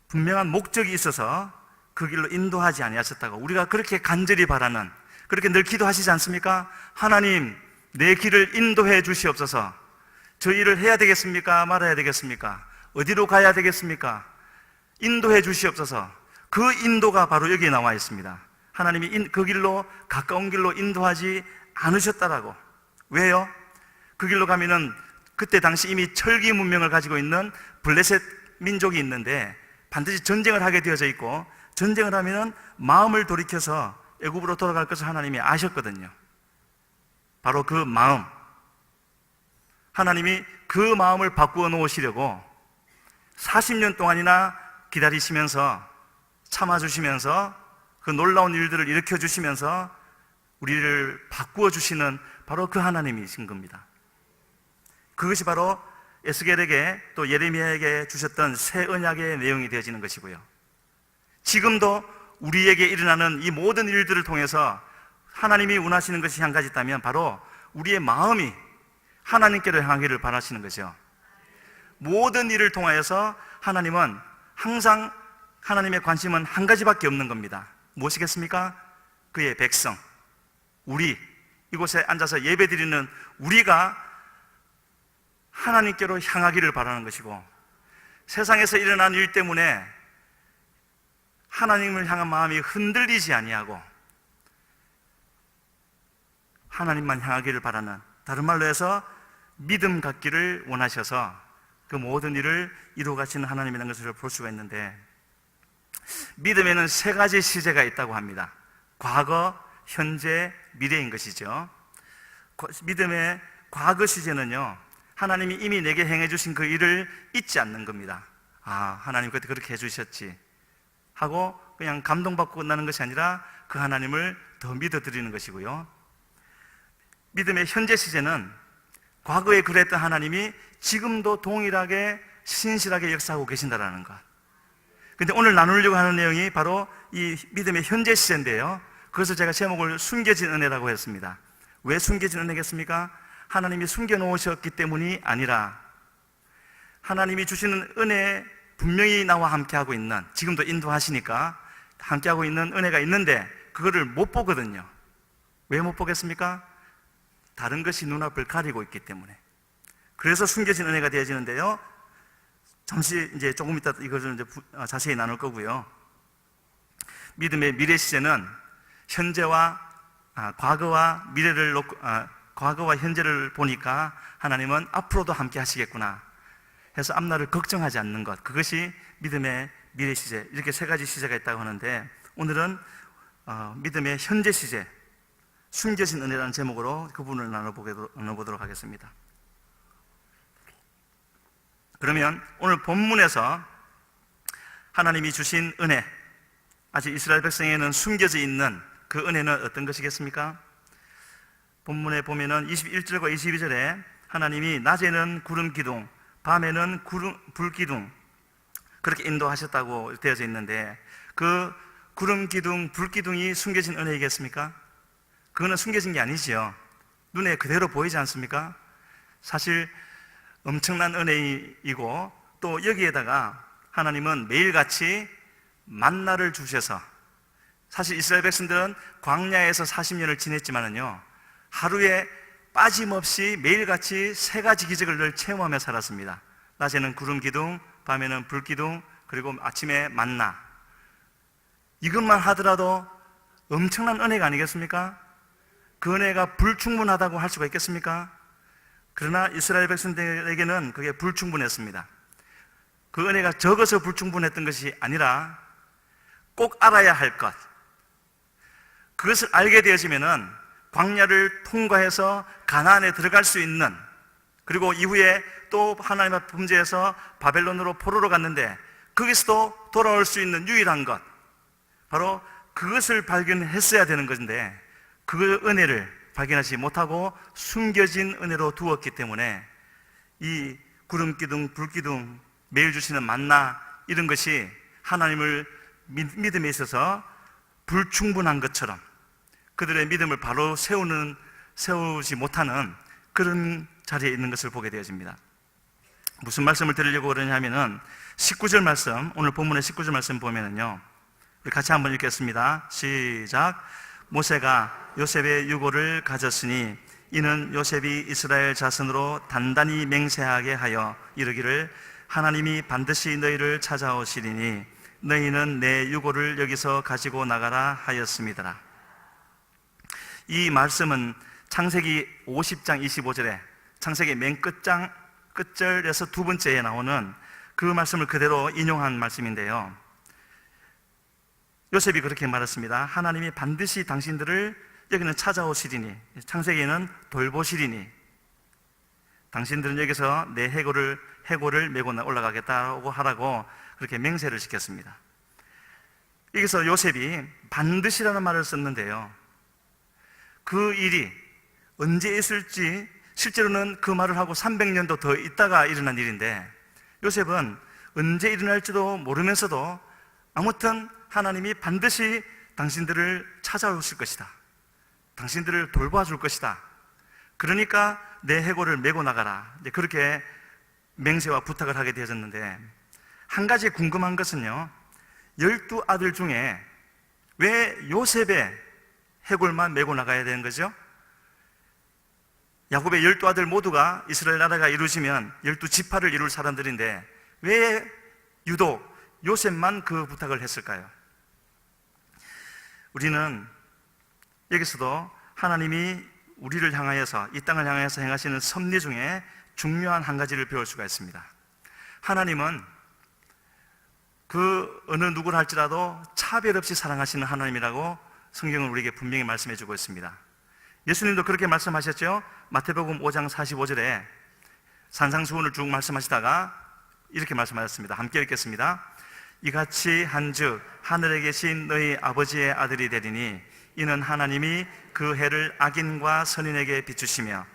분명한 목적이 있어서 그 길로 인도하지 아니하셨다고, 우리가 그렇게 간절히 바라는 그렇게 늘 기도하시지 않습니까? 하나님, 내 길을 인도해 주시옵소서. 저 일을 해야 되겠습니까? 말아야 되겠습니까? 어디로 가야 되겠습니까? 인도해 주시옵소서. 그 인도가 바로 여기에 나와 있습니다. 하나님이 그 길로, 가까운 길로 인도하지 않으셨다라고. 왜요? 그 길로 가면은 그때 당시 이미 철기 문명을 가지고 있는 블레셋 민족이 있는데 반드시 전쟁을 하게 되어져 있고, 전쟁을 하면은 마음을 돌이켜서 애굽으로 돌아갈 것을 하나님이 아셨거든요. 바로 그 마음, 하나님이 그 마음을 바꾸어 놓으시려고 40년 동안이나 기다리시면서, 참아주시면서, 그 놀라운 일들을 일으켜 주시면서 우리를 바꾸어 주시는 바로 그 하나님이신 겁니다. 그것이 바로 에스겔에게 또 예레미야에게 주셨던 새 언약의 내용이 되어지는 것이고요. 지금도 우리에게 일어나는 이 모든 일들을 통해서 하나님이 원하시는 것이 한 가지 있다면 바로 우리의 마음이 하나님께로 향하기를 바라시는 거죠. 모든 일을 통하여서 하나님은 항상, 하나님의 관심은 한 가지밖에 없는 겁니다. 무엇이겠습니까? 그의 백성, 우리, 이곳에 앉아서 예배드리는 우리가 하나님께로 향하기를 바라는 것이고, 세상에서 일어난 일 때문에 하나님을 향한 마음이 흔들리지 아니하고 하나님만 향하기를 바라는, 다른 말로 해서 믿음 갖기를 원하셔서 그 모든 일을 이루어 가시는 하나님이라는 것을 볼 수가 있는데, 믿음에는 세 가지 시제가 있다고 합니다. 과거, 현재, 미래인 것이죠. 믿음의 과거 시제는요, 하나님이 이미 내게 행해 주신 그 일을 잊지 않는 겁니다. 아, 하나님 그때 그렇게 해주셨지 하고 그냥 감동받고 끝나는 것이 아니라 그 하나님을 더 믿어드리는 것이고요. 믿음의 현재 시제는 과거에 그랬던 하나님이 지금도 동일하게 신실하게 역사하고 계신다라는 것. 근데 오늘 나누려고 하는 내용이 바로 이 믿음의 현재 시제인데요, 그것을 제가 제목을 숨겨진 은혜라고 했습니다. 왜 숨겨진 은혜겠습니까? 하나님이 숨겨놓으셨기 때문이 아니라 하나님이 주시는 은혜, 분명히 나와 함께하고 있는, 지금도 인도하시니까 함께하고 있는 은혜가 있는데 그거를 못 보거든요. 왜 못 보겠습니까? 다른 것이 눈앞을 가리고 있기 때문에. 그래서 숨겨진 은혜가 되어지는데요, 잠시 이제 조금 이따 이것을 이제 자세히 나눌 거고요. 믿음의 미래 시제는 과거와 미래를 놓고, 과거와 현재를 보니까 하나님은 앞으로도 함께 하시겠구나 해서 앞날을 걱정하지 않는 것, 그것이 믿음의 미래 시제. 이렇게 세 가지 시제가 있다고 하는데, 오늘은 믿음의 현재 시제, 숨겨진 은혜라는 제목으로 그 부분을 나눠보도록 하겠습니다. 그러면 오늘 본문에서 하나님이 주신 은혜, 아직 이스라엘 백성에는 숨겨져 있는 그 은혜는 어떤 것이겠습니까? 본문에 보면은 21절과 22절에 하나님이 낮에는 구름 기둥, 밤에는 불 기둥, 그렇게 인도하셨다고 되어져 있는데, 그 구름 기둥, 불 기둥이 숨겨진 은혜이겠습니까? 그거는 숨겨진 게 아니지요. 눈에 그대로 보이지 않습니까? 사실 엄청난 은혜이고, 또 여기에다가 하나님은 매일같이 만나를 주셔서, 사실 이스라엘 백성들은 광야에서 40년을 지냈지만은요, 하루에 빠짐없이 매일같이 세 가지 기적을 늘 체험하며 살았습니다. 낮에는 구름 기둥, 밤에는 불 기둥, 그리고 아침에 만나. 이것만 하더라도 엄청난 은혜가 아니겠습니까? 그 은혜가 불충분하다고 할 수가 있겠습니까? 그러나 이스라엘 백성들에게는 그게 불충분했습니다. 그 은혜가 적어서 불충분했던 것이 아니라 꼭 알아야 할 것, 그것을 알게 되어지면은 광야를 통과해서 가나안에 들어갈 수 있는, 그리고 이후에 또 하나님 앞 범죄해서 바벨론으로 포로로 갔는데 거기서도 돌아올 수 있는 유일한 것, 바로 그것을 발견했어야 되는 것인데 그 은혜를 발견하지 못하고 숨겨진 은혜로 두었기 때문에 이 구름 기둥, 불 기둥, 매일 주시는 만나, 이런 것이 하나님을 믿음에 있어서 불충분한 것처럼 그들의 믿음을 바로 세우지 못하는 그런 자리에 있는 것을 보게 되어집니다. 무슨 말씀을 드리려고 그러냐면은 19절 말씀, 오늘 본문의 19절 말씀 보면은요, 우리 같이 한번 읽겠습니다. 시작. 모세가 요셉의 유고를 가졌으니 이는 요셉이 이스라엘 자손으로 단단히 맹세하게 하여 이르기를 하나님이 반드시 너희를 찾아오시리니 너희는 내 유고를 여기서 가지고 나가라 하였습니다. 이 말씀은 창세기 50장 25절에 창세기 맨 끝절에서 두 번째에 나오는 그 말씀을 그대로 인용한 말씀인데요. 요셉이 그렇게 말했습니다. 하나님이 반드시 당신들을 여기는 찾아오시리니, 창세기에는 돌보시리니, 당신들은 여기서 내 해골을 메고 올라가겠다고 하라고 그렇게 맹세를 시켰습니다. 여기서 요셉이 반드시라는 말을 썼는데요, 그 일이 언제 있을지 실제로는 그 말을 하고 300년도 더 있다가 일어난 일인데, 요셉은 언제 일어날지도 모르면서도 아무튼 하나님이 반드시 당신들을 찾아오실 것이다, 당신들을 돌봐줄 것이다, 그러니까 내 해골을 메고 나가라, 그렇게 맹세와 부탁을 하게 되어졌는데, 한 가지 궁금한 것은요, 12아들 중에 왜 요셉의 해골만 메고 나가야 되는 거죠? 야곱의 12아들 모두가 이스라엘 나라가 이루어지면 12지파를 이룰 사람들인데 왜 유독 요셉만 그 부탁을 했을까요? 우리는 여기서도 하나님이 우리를 향하여서, 이 땅을 향하여서 행하시는 섭리 중에 중요한 한 가지를 배울 수가 있습니다. 하나님은 그 어느 누구를 할지라도 차별 없이 사랑하시는 하나님이라고 성경은 우리에게 분명히 말씀해 주고 있습니다. 예수님도 그렇게 말씀하셨죠. 마태복음 5장 45절에 산상수훈을 쭉 말씀하시다가 이렇게 말씀하셨습니다. 함께 읽겠습니다. 이같이 한즉 하늘에 계신 너희 아버지의 아들이 되리니 이는 하나님이 그 해를 악인과 선인에게 비추시며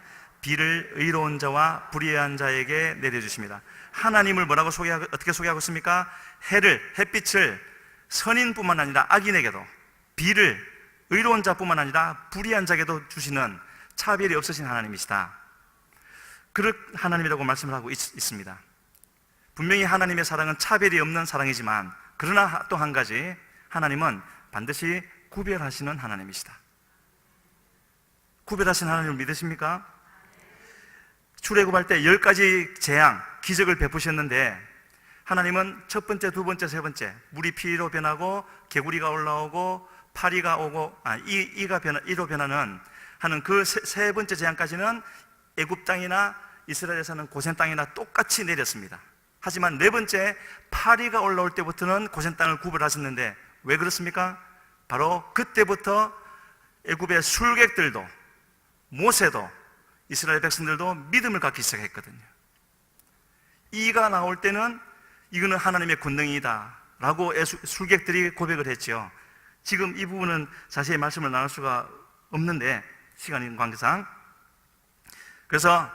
비를 의로운 자와 불의한 자에게 내려주십니다. 하나님을 뭐라고 어떻게 소개하고 있습니까? 햇빛을 선인뿐만 아니라 악인에게도, 비를 의로운 자뿐만 아니라 불의한 자에게도 주시는 차별이 없으신 하나님이시다, 그런 하나님이라고 말씀을 하고 있습니다. 분명히 하나님의 사랑은 차별이 없는 사랑이지만, 그러나 또 한 가지, 하나님은 반드시 구별하시는 하나님이시다. 구별하신 하나님을 믿으십니까? 출애굽할 때 10가지 재앙, 기적을 베푸셨는데 하나님은 첫 번째, 두 번째, 세 번째 물이 피로 변하고 개구리가 올라오고 파리가 오고 이로 변하는 하는 그 세 번째 재앙까지는 애굽 땅이나 이스라엘에 사는 고센 땅이나 똑같이 내렸습니다. 하지만 네 번째 파리가 올라올 때부터는 고센 땅을 구별하셨는데 왜 그렇습니까? 바로 그때부터 애굽의 술객들도 모세도 이스라엘 백성들도 믿음을 갖기 시작했거든요. 이가 나올 때는 이거는 하나님의 권능이다 라고 술객들이 고백을 했죠. 지금 이 부분은 자세히 말씀을 나눌 수가 없는데 시간인 관계상, 그래서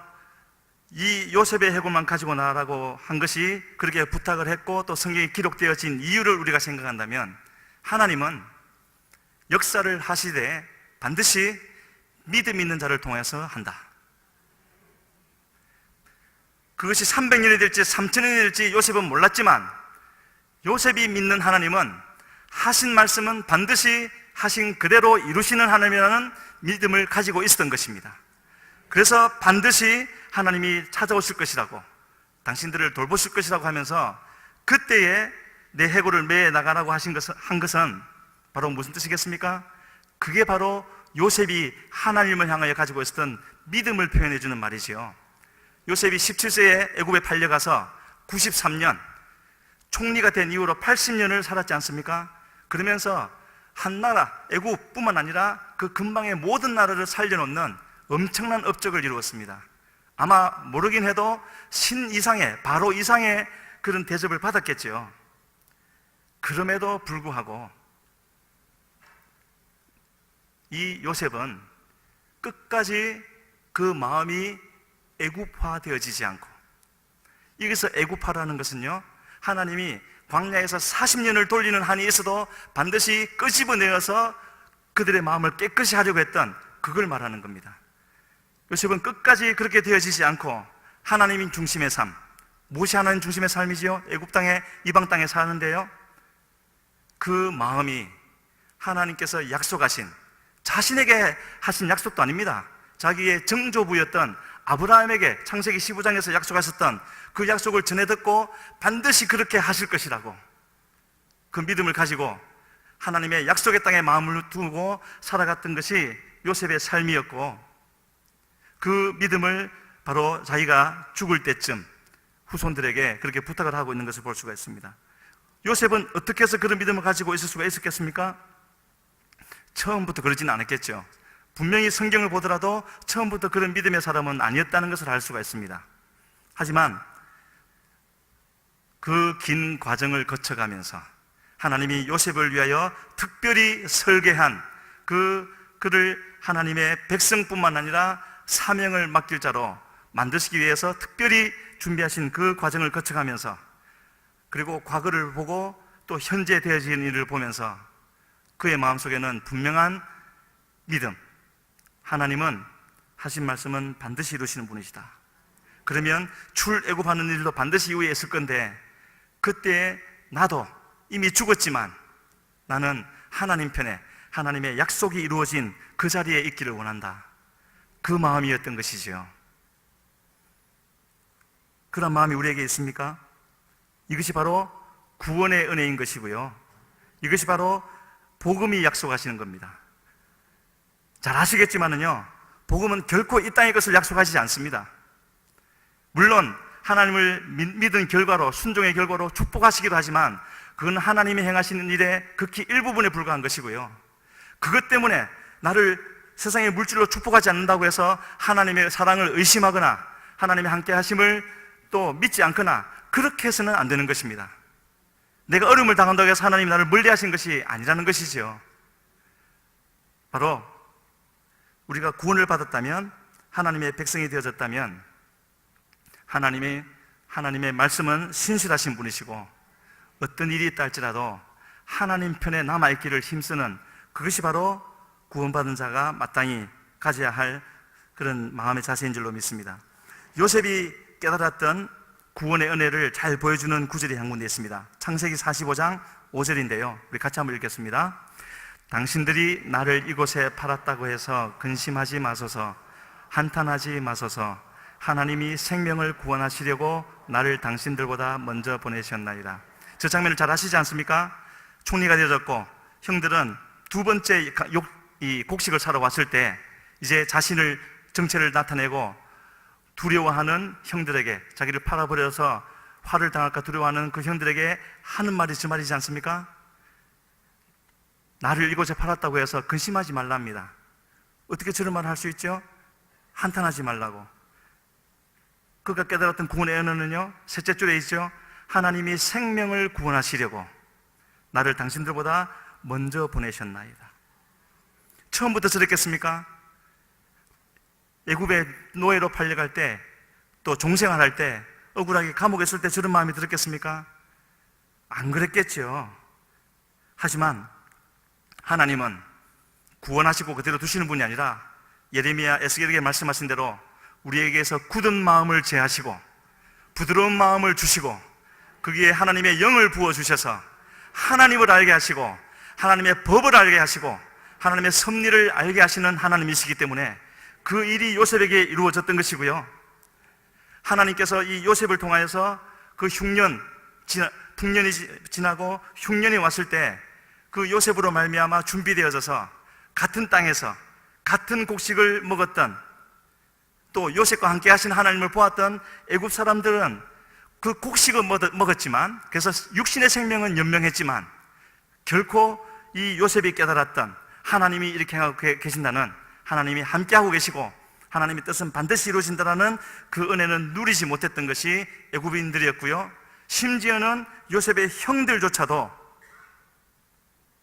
이 요셉의 해골만 가지고 나라고 한 것이 그렇게 부탁을 했고 또 성경에 기록되어진 이유를 우리가 생각한다면, 하나님은 역사를 하시되 반드시 믿음 있는 자를 통해서 한다. 그것이 300년이 될지 3000년이 될지 요셉은 몰랐지만, 요셉이 믿는 하나님은 하신 말씀은 반드시 하신 그대로 이루시는 하나님이라는 믿음을 가지고 있었던 것입니다. 그래서 반드시 하나님이 찾아오실 것이라고, 당신들을 돌보실 것이라고 하면서 그때에 내 해골을 매 나가라고 한 것은 바로 무슨 뜻이겠습니까? 그게 바로 요셉이 하나님을 향하여 가지고 있었던 믿음을 표현해 주는 말이지요. 요셉이 17세에 애굽에 팔려가서 93년 총리가 된 이후로 80년을 살았지 않습니까? 그러면서 한 나라, 애굽뿐만 아니라 그 근방의 모든 나라를 살려놓는 엄청난 업적을 이루었습니다. 아마 모르긴 해도 신 이상의, 바로 이상의 그런 대접을 받았겠죠. 그럼에도 불구하고 이 요셉은 끝까지 그 마음이 애굽화 되어지지 않고, 여기서 애굽화라는 것은요, 하나님이 광야에서 40년을 돌리는 한이 있어도 반드시 끄집어내어서 그들의 마음을 깨끗이 하려고 했던 그걸 말하는 겁니다. 요셉은 끝까지 그렇게 되어지지 않고 하나님인 중심의 삶, 무엇이 하나님 중심의 삶이지요? 애굽 땅에, 이방 땅에 사는데요, 그 마음이 하나님께서 약속하신 자신에게 하신 약속도 아닙니다. 자기의 정조부였던 아브라함에게 창세기 15장에서 약속하셨던 그 약속을 전해 듣고 반드시 그렇게 하실 것이라고 그 믿음을 가지고 하나님의 약속의 땅에 마음을 두고 살아갔던 것이 요셉의 삶이었고, 그 믿음을 바로 자기가 죽을 때쯤 후손들에게 그렇게 부탁을 하고 있는 것을 볼 수가 있습니다. 요셉은 어떻게 해서 그런 믿음을 가지고 있을 수가 있었겠습니까? 처음부터 그러지는 않았겠죠. 분명히 성경을 보더라도 처음부터 그런 믿음의 사람은 아니었다는 것을 알 수가 있습니다. 하지만 그 긴 과정을 거쳐가면서 하나님이 요셉을 위하여 특별히 설계한 그를 하나님의 백성뿐만 아니라 사명을 맡길 자로 만드시기 위해서 특별히 준비하신 그 과정을 거쳐가면서, 그리고 과거를 보고 또 현재 되어진 일을 보면서 그의 마음속에는 분명한 믿음, 하나님은 하신 말씀은 반드시 이루시는 분이시다. 그러면 출애굽하는 일도 반드시 이후에 있을 건데, 그때 나도 이미 죽었지만 나는 하나님 편에 하나님의 약속이 이루어진 그 자리에 있기를 원한다. 그 마음이었던 것이지요. 그런 마음이 우리에게 있습니까? 이것이 바로 구원의 은혜인 것이고요, 이것이 바로 복음이 약속하시는 겁니다. 잘 아시겠지만은요, 복음은 결코 이 땅의 것을 약속하시지 않습니다. 물론 하나님을 믿은 결과로, 순종의 결과로 축복하시기도 하지만 그건 하나님이 행하시는 일의 극히 일부분에 불과한 것이고요, 그것 때문에 나를 세상의 물질로 축복하지 않는다고 해서 하나님의 사랑을 의심하거나 하나님의 함께 하심을 또 믿지 않거나 그렇게 해서는 안 되는 것입니다. 내가 어려움을 당한다고 해서 하나님이 나를 멀리하신 것이 아니라는 것이죠. 바로 우리가 구원을 받았다면, 하나님의 백성이 되어졌다면, 하나님의 말씀은 신실하신 분이시고 어떤 일이 있다 할지라도 하나님 편에 남아있기를 힘쓰는, 그것이 바로 구원받은 자가 마땅히 가져야 할 그런 마음의 자세인 줄로 믿습니다. 요셉이 깨달았던 구원의 은혜를 잘 보여주는 구절이 한 군데 있습니다. 창세기 45장 5절인데요 우리 같이 한번 읽겠습니다. 당신들이 나를 이곳에 팔았다고 해서 근심하지 마소서, 한탄하지 마소서. 하나님이 생명을 구원하시려고 나를 당신들보다 먼저 보내셨나이다. 저 장면을 잘 아시지 않습니까? 총리가 되어졌고 형들은 두 번째 이 곡식을 사러 왔을 때 이제 자신을 정체를 나타내고 두려워하는 형들에게, 자기를 팔아버려서 화를 당할까 두려워하는 그 형들에게 하는 말이 저 말이지 않습니까? 나를 이곳에 팔았다고 해서 근심하지 말랍니다. 어떻게 저런 말을 할 수 있죠? 한탄하지 말라고. 그가 깨달았던 구원의 은혜는요, 셋째 줄에 있죠. 하나님이 생명을 구원하시려고 나를 당신들보다 먼저 보내셨나이다. 처음부터 저랬겠습니까? 애굽에 노예로 팔려갈 때, 또 종생활할 때, 억울하게 감옥에 있을 때 저런 마음이 들었겠습니까? 안 그랬겠죠. 하지만 하나님은 구원하시고 그대로 두시는 분이 아니라 예레미야, 에스겔에게 말씀하신 대로 우리에게서 굳은 마음을 제하시고 부드러운 마음을 주시고 거기에 하나님의 영을 부어주셔서 하나님을 알게 하시고 하나님의 법을 알게 하시고 하나님의 섭리를 알게 하시는 하나님이시기 때문에 그 일이 요셉에게 이루어졌던 것이고요, 하나님께서 이 요셉을 통하여서 그 풍년이 지나고 흉년이 왔을 때 그 요셉으로 말미암아 준비되어져서 같은 땅에서 같은 곡식을 먹었던, 또 요셉과 함께 하신 하나님을 보았던 애굽 사람들은 그 곡식을 먹었지만, 그래서 육신의 생명은 연명했지만 결코 이 요셉이 깨달았던 하나님이 이렇게 하고 계신다는, 하나님이 함께하고 계시고 하나님의 뜻은 반드시 이루어진다는 그 은혜는 누리지 못했던 것이 애굽인들이었고요, 심지어는 요셉의 형들조차도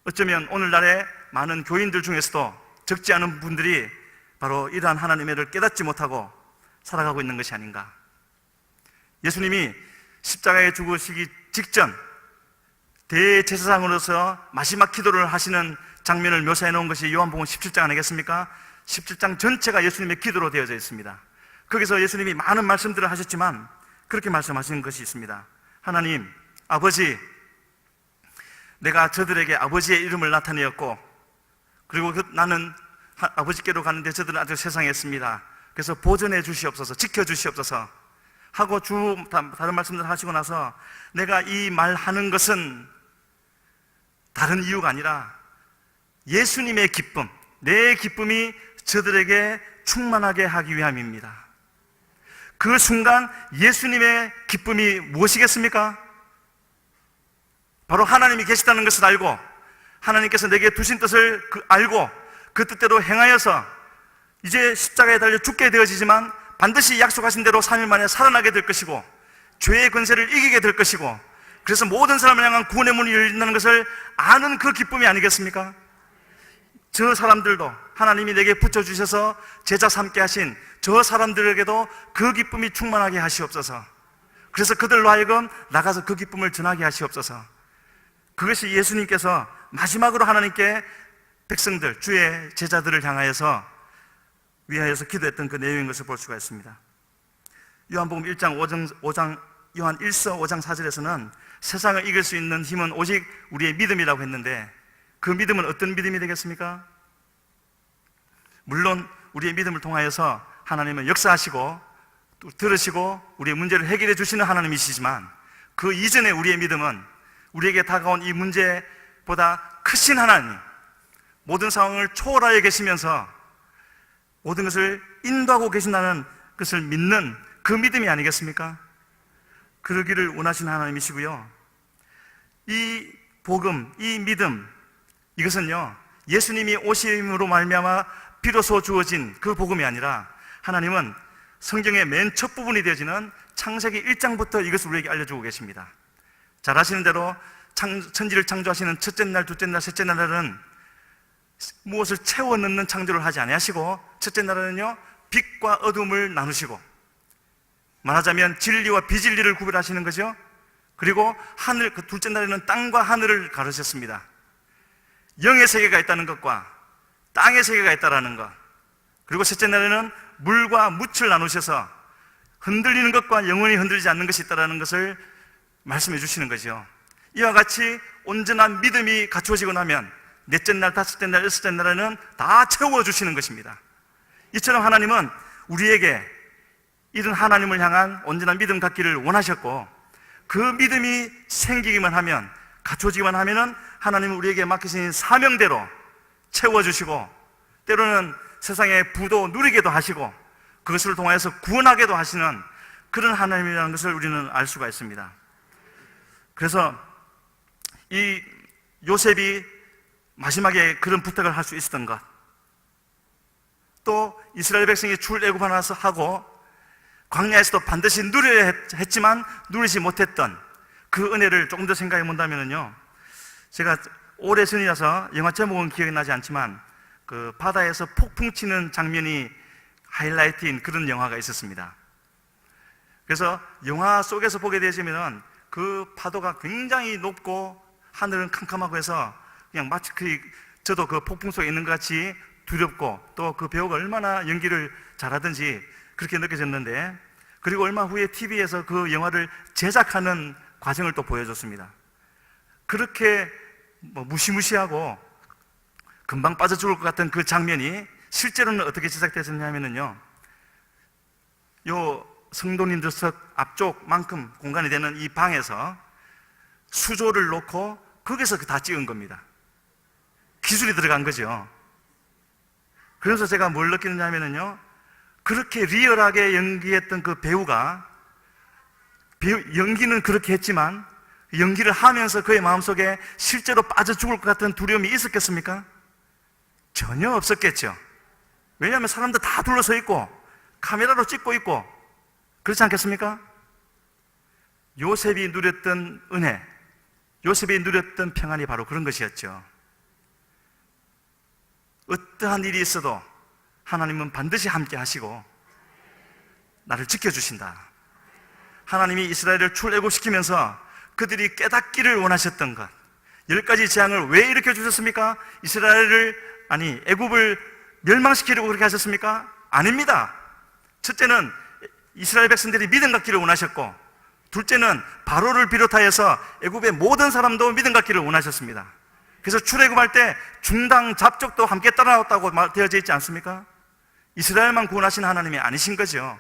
어쩌면 오늘날의 많은 교인들 중에서도 적지 않은 분들이 바로 이러한 하나님의 은혜를 깨닫지 못하고 살아가고 있는 것이 아닌가. 예수님이 십자가에 죽으시기 직전 대제사장으로서 마지막 기도를 하시는 장면을 묘사해 놓은 것이 요한복음 17장 아니겠습니까? 17장 전체가 예수님의 기도로 되어져 있습니다. 거기서 예수님이 많은 말씀들을 하셨지만 그렇게 말씀하시는 것이 있습니다. 하나님, 아버지, 내가 저들에게 아버지의 이름을 나타내었고, 그리고 나는 아버지께로 가는데 저들은 아주 세상에 있습니다. 그래서 보존해 주시옵소서, 지켜 주시옵소서 하고 다른 말씀들 하시고 나서 내가 이 말하는 것은 다른 이유가 아니라 예수님의 기쁨, 내 기쁨이 저들에게 충만하게 하기 위함입니다. 그 순간 예수님의 기쁨이 무엇이겠습니까? 바로 하나님이 계시다는 것을 알고 하나님께서 내게 두신 뜻을 알고 그 뜻대로 행하여서 이제 십자가에 달려 죽게 되어지지만 반드시 약속하신 대로 3일 만에 살아나게 될 것이고 죄의 권세를 이기게 될 것이고 그래서 모든 사람을 향한 구원의 문이 열린다는 것을 아는 그 기쁨이 아니겠습니까? 저 사람들도 하나님이 내게 붙여주셔서 제자 삼게 하신 저 사람들에게도 그 기쁨이 충만하게 하시옵소서. 그래서 그들로 하여금 나가서 그 기쁨을 전하게 하시옵소서. 그것이 예수님께서 마지막으로 하나님께 백성들, 주의 제자들을 향하여서 위하여서 기도했던 그 내용인 것을 볼 수가 있습니다. 요한복음 1장 5장 요한 1서 5장 4절에서는 세상을 이길 수 있는 힘은 오직 우리의 믿음이라고 했는데 그 믿음은 어떤 믿음이 되겠습니까? 물론 우리의 믿음을 통하여서 하나님은 역사하시고 또 들으시고 우리의 문제를 해결해 주시는 하나님이시지만 그 이전에 우리의 믿음은 우리에게 다가온 이 문제보다 크신 하나님, 모든 상황을 초월하여 계시면서 모든 것을 인도하고 계신다는 것을 믿는 그 믿음이 아니겠습니까? 그러기를 원하시는 하나님이시고요. 이 복음, 이 믿음, 이것은요 예수님이 오심으로 말미암아 비로소 주어진 그 복음이 아니라 하나님은 성경의 맨 첫 부분이 되어지는 창세기 1장부터 이것을 우리에게 알려주고 계십니다. 잘 아시는 대로 천지를 창조하시는 첫째 날, 둘째 날, 셋째 날은 무엇을 채워 넣는 창조를 하지 아니하시고 첫째 날에는요 빛과 어둠을 나누시고 말하자면 진리와 비진리를 구별하시는 거죠. 그리고 하늘, 그 둘째 날에는 땅과 하늘을 가르셨습니다. 영의 세계가 있다는 것과 땅의 세계가 있다는 것, 그리고 셋째 날에는 물과 묻을 나누셔서 흔들리는 것과 영원히 흔들리지 않는 것이 있다는 것을 말씀해 주시는 거죠. 이와 같이 온전한 믿음이 갖추어지고 나면 넷째 날, 다섯째 날, 여섯째 날에는 다 채워주시는 것입니다. 이처럼 하나님은 우리에게 이런 하나님을 향한 온전한 믿음 갖기를 원하셨고 그 믿음이 생기기만 하면, 갖춰지기만 하면은 하나님은 우리에게 맡기신 사명대로 채워주시고 때로는 세상의 부도 누리게도 하시고 그것을 통하여서 구원하게도 하시는 그런 하나님이라는 것을 우리는 알 수가 있습니다. 그래서 이 요셉이 마지막에 그런 부탁을 할 수 있었던 것, 또 이스라엘 백성이 출애굽하고 나서 하고 광야에서도 반드시 누려야 했지만 누리지 못했던 그 은혜를 조금 더 생각해 본다면요, 제가 오래전이라서 영화 제목은 기억이 나지 않지만 그 바다에서 폭풍 치는 장면이 하이라이트인 그런 영화가 있었습니다. 그래서 영화 속에서 보게 되시면 그 파도가 굉장히 높고 하늘은 캄캄하고 해서 그냥 마치 저도 그 폭풍 속에 있는 것 같이 두렵고 또 그 배우가 얼마나 연기를 잘하든지 그렇게 느껴졌는데, 그리고 얼마 후에 TV에서 그 영화를 제작하는 과정을 또 보여줬습니다. 그렇게 무시무시하고 금방 빠져 죽을 것 같은 그 장면이 실제로는 어떻게 제작됐었냐면요, 요 성도님들석 앞쪽만큼 공간이 되는 이 방에서 수조를 놓고 거기서 다 찍은 겁니다. 기술이 들어간 거죠. 그래서 제가 뭘 느끼느냐면요, 그렇게 리얼하게 연기했던 그 배우가 연기는 그렇게 했지만 연기를 하면서 그의 마음속에 실제로 빠져 죽을 것 같은 두려움이 있었겠습니까? 전혀 없었겠죠. 왜냐하면 사람들 다 둘러서 있고 카메라로 찍고 있고 그렇지 않겠습니까? 요셉이 누렸던 은혜, 요셉이 누렸던 평안이 바로 그런 것이었죠. 어떠한 일이 있어도 하나님은 반드시 함께 하시고 나를 지켜주신다. 하나님이 이스라엘을 출애굽시키면서 그들이 깨닫기를 원하셨던 것, 10가지 재앙을 왜 이렇게 주셨습니까? 애굽을 멸망시키려고 그렇게 하셨습니까? 아닙니다. 첫째는 이스라엘 백성들이 믿음 갖기를 원하셨고, 둘째는 바로를 비롯하여서 애굽의 모든 사람도 믿음 갖기를 원하셨습니다. 그래서 출애굽할 때 중당 잡족도 함께 따라왔다고 되어져 있지 않습니까? 이스라엘만 구원하신 하나님이 아니신 거죠.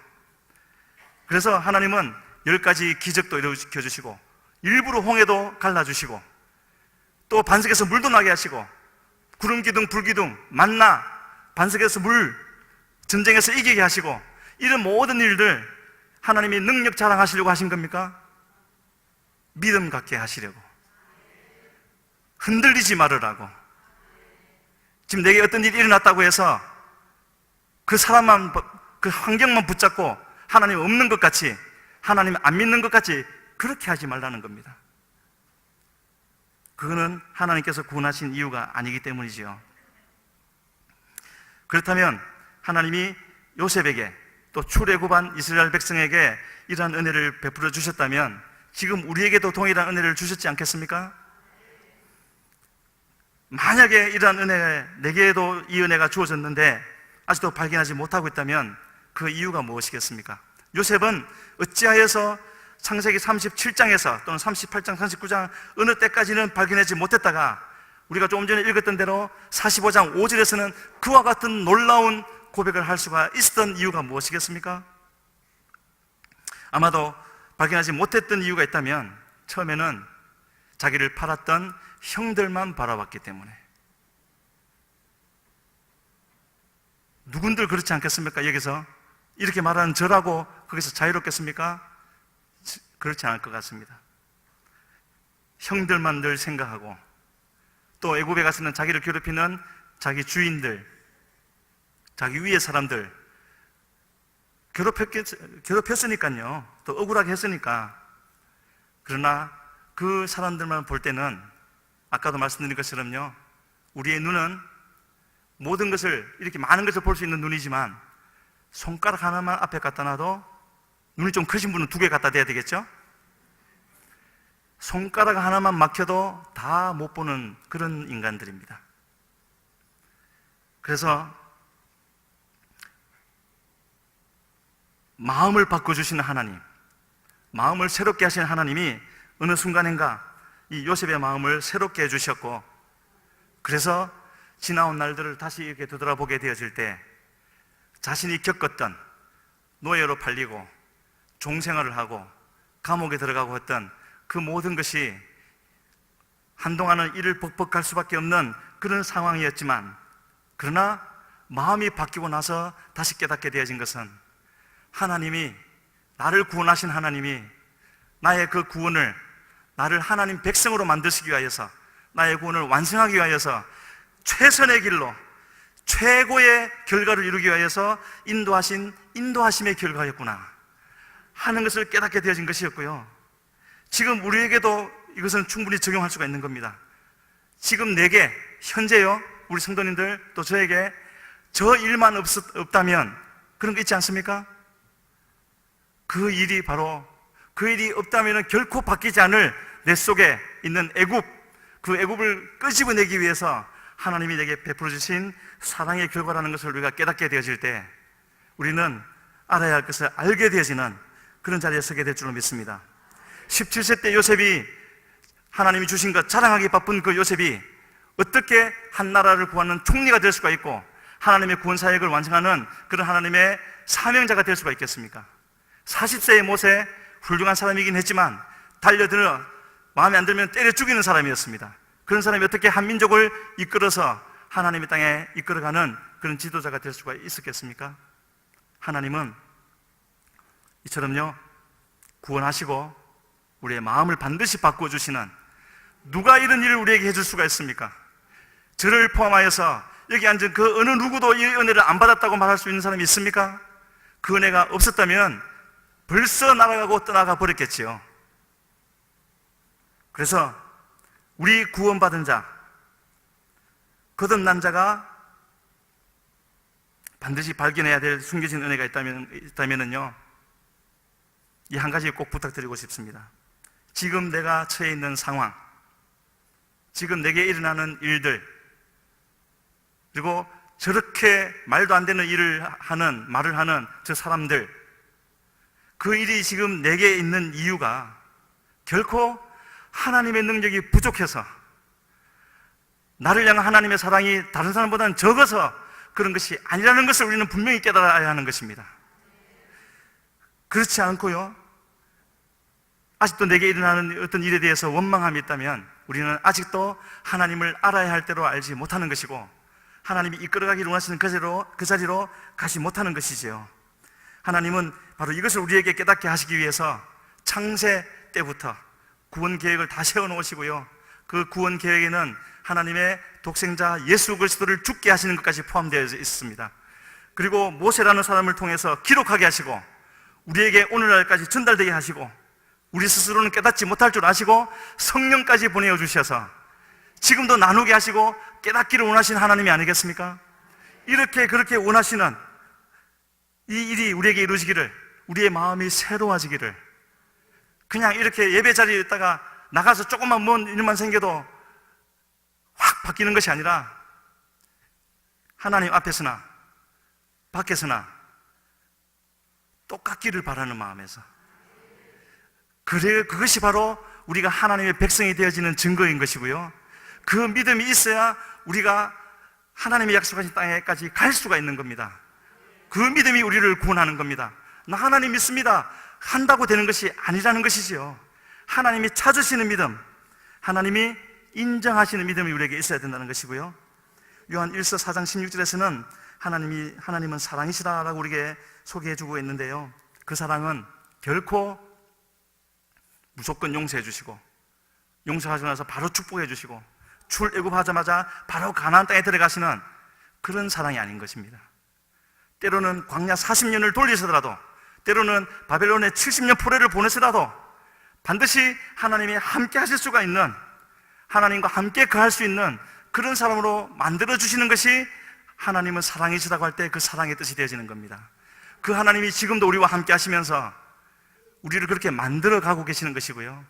그래서 하나님은 10가지 기적도 일으켜주시고 일부러 홍해도 갈라주시고 또 반석에서 물도 나게 하시고 구름기둥 불기둥 만나 반석에서 물 전쟁에서 이기게 하시고 이런 모든 일들 하나님이 능력 자랑하시려고 하신 겁니까? 믿음 갖게 하시려고, 흔들리지 말으라고. 지금 내게 어떤 일이 일어났다고 해서 그 사람만, 그 환경만 붙잡고 하나님 없는 것 같이, 하나님 안 믿는 것 같이 그렇게 하지 말라는 겁니다. 그거는 하나님께서 구원하신 이유가 아니기 때문이지요. 그렇다면 하나님이 요셉에게 또 출애굽한 이스라엘 백성에게 이러한 은혜를 베풀어 주셨다면 지금 우리에게도 동일한 은혜를 주셨지 않겠습니까? 만약에 이러한 은혜, 내게도 이 은혜가 주어졌는데 아직도 발견하지 못하고 있다면 그 이유가 무엇이겠습니까? 요셉은 어찌하여서 창세기 37장에서 또는 38장, 39장 어느 때까지는 발견하지 못했다가 우리가 조금 전에 읽었던 대로 45장 5절에서는 그와 같은 놀라운 고백을 할 수가 있었던 이유가 무엇이겠습니까? 아마도 발견하지 못했던 이유가 있다면 처음에는 자기를 팔았던 형들만 바라봤기 때문에. 누군들 그렇지 않겠습니까? 여기서 이렇게 말하는 저라고 거기서 자유롭겠습니까? 그렇지 않을 것 같습니다. 형들만 늘 생각하고 또 애굽에 가서는 자기를 괴롭히는 자기 주인들, 자기 위의 사람들 괴롭혔으니까요. 또 억울하게 했으니까. 그러나 그 사람들만 볼 때는 아까도 말씀드린 것처럼요, 우리의 눈은 모든 것을, 이렇게 많은 것을 볼 수 있는 눈이지만 손가락 하나만 앞에 갖다 놔도, 눈이 좀 크신 분은 2개 갖다 대야 되겠죠? 손가락 하나만 막혀도 다 못 보는 그런 인간들입니다. 그래서 마음을 바꿔주시는 하나님, 마음을 새롭게 하시는 하나님이 어느 순간인가 이 요셉의 마음을 새롭게 해주셨고, 그래서 지나온 날들을 다시 이렇게 되돌아보게 되어질 때 자신이 겪었던 노예로 팔리고 종생활을 하고 감옥에 들어가고 했던 그 모든 것이 한동안은 이를 벅벅할 수밖에 없는 그런 상황이었지만, 그러나 마음이 바뀌고 나서 다시 깨닫게 되어진 것은 하나님이, 나를 구원하신 하나님이 나의 그 구원을, 나를 하나님 백성으로 만드시기 위하여서, 나의 구원을 완성하기 위하여서 최선의 길로 최고의 결과를 이루기 위하여서 인도하심의 결과였구나 하는 것을 깨닫게 되어진 것이었고요. 지금 우리에게도 이것은 충분히 적용할 수가 있는 겁니다. 지금 내게, 현재요, 우리 성도님들, 또 저에게 저 일만 없다면 그런 거 있지 않습니까? 그 일이 바로, 그 일이 없다면 결코 바뀌지 않을 내 속에 있는 애굽, 그 애굽을 끄집어내기 위해서 하나님이 내게 베풀어 주신 사랑의 결과라는 것을 우리가 깨닫게 되어질 때 우리는 알아야 할 것을 알게 되어지는 그런 자리에 서게 될 줄로 믿습니다. 17세 때 요셉이, 하나님이 주신 것 자랑하기 바쁜 그 요셉이 어떻게 한 나라를 구하는 총리가 될 수가 있고 하나님의 구원 사역을 완성하는 그런 하나님의 사명자가 될 수가 있겠습니까? 40세의 모세, 훌륭한 사람이긴 했지만 달려들어 마음에 안 들면 때려 죽이는 사람이었습니다. 그런 사람이 어떻게 한 민족을 이끌어서 하나님의 땅에 이끌어가는 그런 지도자가 될 수가 있었겠습니까? 하나님은 이처럼요, 구원하시고 우리의 마음을 반드시 바꿔주시는, 누가 이런 일을 우리에게 해줄 수가 있습니까? 저를 포함하여서 여기 앉은 그 어느 누구도 이 은혜를 안 받았다고 말할 수 있는 사람이 있습니까? 그 은혜가 없었다면 벌써 날아가고 떠나가 버렸겠지요. 그래서 우리 구원받은 자, 거듭난 자가 반드시 발견해야 될 숨겨진 은혜가 있다면은요, 이 한 가지 꼭 부탁드리고 싶습니다. 지금 내가 처해 있는 상황, 지금 내게 일어나는 일들, 그리고 저렇게 말도 안 되는 말을 하는 저 사람들, 그 일이 지금 내게 있는 이유가 결코 하나님의 능력이 부족해서, 나를 향한 하나님의 사랑이 다른 사람보다는 적어서 그런 것이 아니라는 것을 우리는 분명히 깨달아야 하는 것입니다. 그렇지 않고요, 아직도 내게 일어나는 어떤 일에 대해서 원망함이 있다면 우리는 아직도 하나님을 알아야 할 대로 알지 못하는 것이고, 하나님이 이끌어가기를 원하시는 그 자리로 가지 못하는 것이지요. 하나님은 바로 이것을 우리에게 깨닫게 하시기 위해서 창세 때부터 구원 계획을 다 세워놓으시고요, 그 구원 계획에는 하나님의 독생자 예수 그리스도를 죽게 하시는 것까지 포함되어 있습니다. 그리고 모세라는 사람을 통해서 기록하게 하시고, 우리에게 오늘날까지 전달되게 하시고, 우리 스스로는 깨닫지 못할 줄 아시고 성령까지 보내어 주셔서 지금도 나누게 하시고 깨닫기를 원하시는 하나님이 아니겠습니까? 이렇게 그렇게 원하시는 이 일이 우리에게 이루어지기를, 우리의 마음이 새로워지기를, 그냥 이렇게 예배 자리에 있다가 나가서 조금만 먼 일만 생겨도 확 바뀌는 것이 아니라 하나님 앞에서나 밖에서나 똑같기를 바라는 마음에서, 그것이 바로 우리가 하나님의 백성이 되어지는 증거인 것이고요, 그 믿음이 있어야 우리가 하나님의 약속하신 땅에까지 갈 수가 있는 겁니다. 그 믿음이 우리를 구원하는 겁니다. 나 하나님 믿습니다 한다고 되는 것이 아니라는 것이지요. 하나님이 찾으시는 믿음, 하나님이 인정하시는 믿음이 우리에게 있어야 된다는 것이고요, 요한 1서 4장 16절에서는 하나님은 사랑이시다라고 우리에게 소개해주고 있는데요, 그 사랑은 결코 무조건 용서해 주시고, 용서하고 나서 바로 축복해 주시고, 출애굽하자마자 바로 가나안 땅에 들어가시는 그런 사랑이 아닌 것입니다. 때로는 광야 40년을 돌리시더라도, 때로는 바벨론에 70년 포로를 보내시더라도 반드시 하나님이 함께 하실 수가 있는, 하나님과 함께 거할 수 있는 그런 사람으로 만들어주시는 것이 하나님은 사랑이시다고 할 때 그 사랑의 뜻이 되어지는 겁니다. 그 하나님이 지금도 우리와 함께 하시면서 우리를 그렇게 만들어 가고 계시는 것이고요,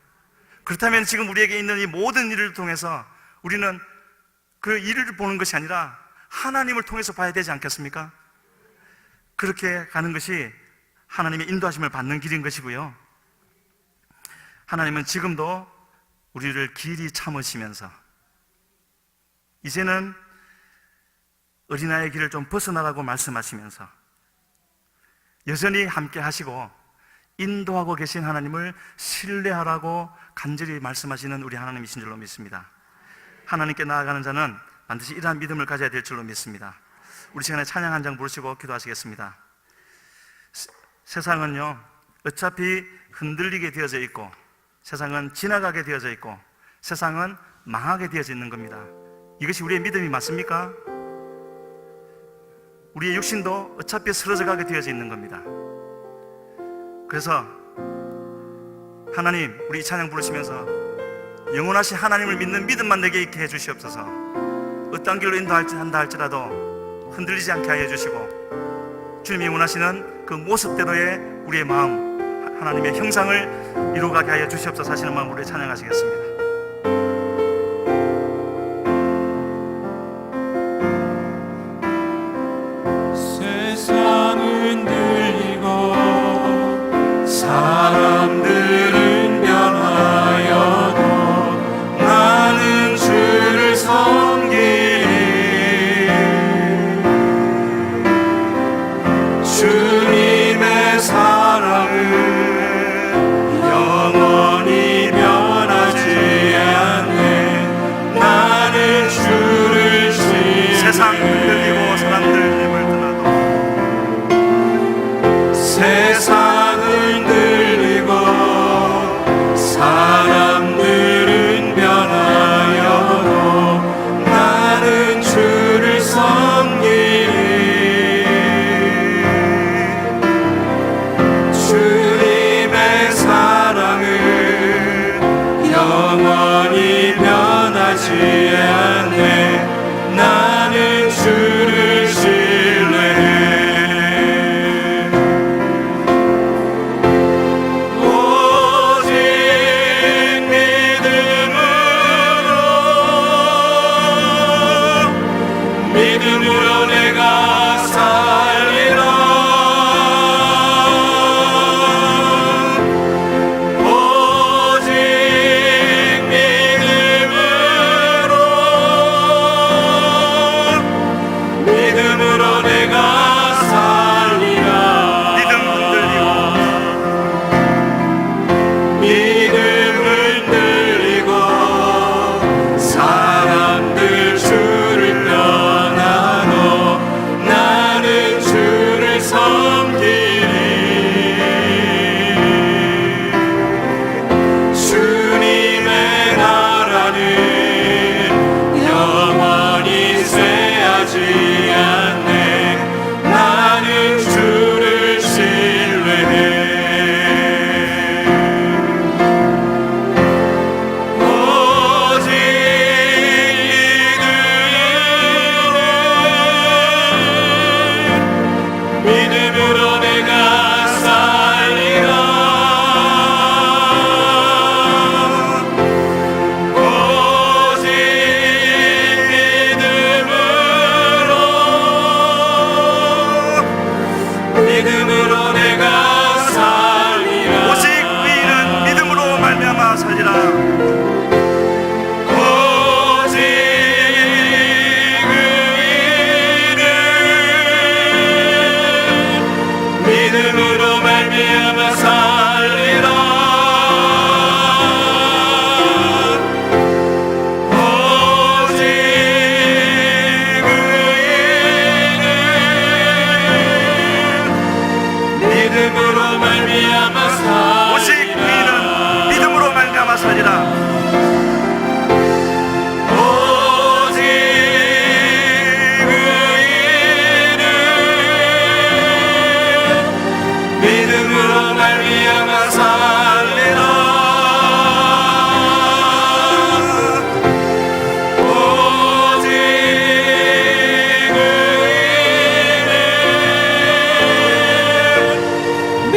그렇다면 지금 우리에게 있는 이 모든 일을 통해서 우리는 그 일을 보는 것이 아니라 하나님을 통해서 봐야 되지 않겠습니까? 그렇게 가는 것이 하나님의 인도하심을 받는 길인 것이고요, 하나님은 지금도 우리를 길이 참으시면서 이제는 어린아이의 길을 좀 벗어나라고 말씀하시면서 여전히 함께 하시고 인도하고 계신 하나님을 신뢰하라고 간절히 말씀하시는 우리 하나님이신 줄로 믿습니다. 하나님께 나아가는 자는 반드시 이러한 믿음을 가져야 될 줄로 믿습니다. 우리 시간에 찬양 한 장 부르시고 기도하시겠습니다. 세상은요, 어차피 흔들리게 되어져 있고, 세상은 지나가게 되어져 있고, 세상은 망하게 되어져 있는 겁니다. 이것이 우리의 믿음이 맞습니까? 우리의 육신도 어차피 쓰러져 가게 되어져 있는 겁니다. 그래서 하나님, 우리 이 찬양 부르시면서 영원하신 하나님을 믿는 믿음만 내게 있게 해주시옵소서. 어떤 길로 인도한다 할지라도 흔들리지 않게 하여 주시고, 주님이 원하시는 그 모습대로의 우리의 마음, 하나님의 형상을 이루어가게 하여 주시옵소서 하시는 마음으로 찬양하시겠습니다. 세상은 들리고 사람들은 변하여도 나는 주를 섬기리. 주님의 사랑은 영원히 변하지 않네. 나는 주를 신뢰해. 세상 흔들리고 사람들 힘을 떠나도, 세상은 들리고 사람들은 변하여도 나는 주를 섬기리. 주님의 사랑은 영원히 변하지 않네. 나는 주를 신뢰해. 말미암아 살리라. 오직 의인은 믿음으로 말미암아 살리라. 오직 의인은 믿음으로 말미암아 살리라. 오직 의인은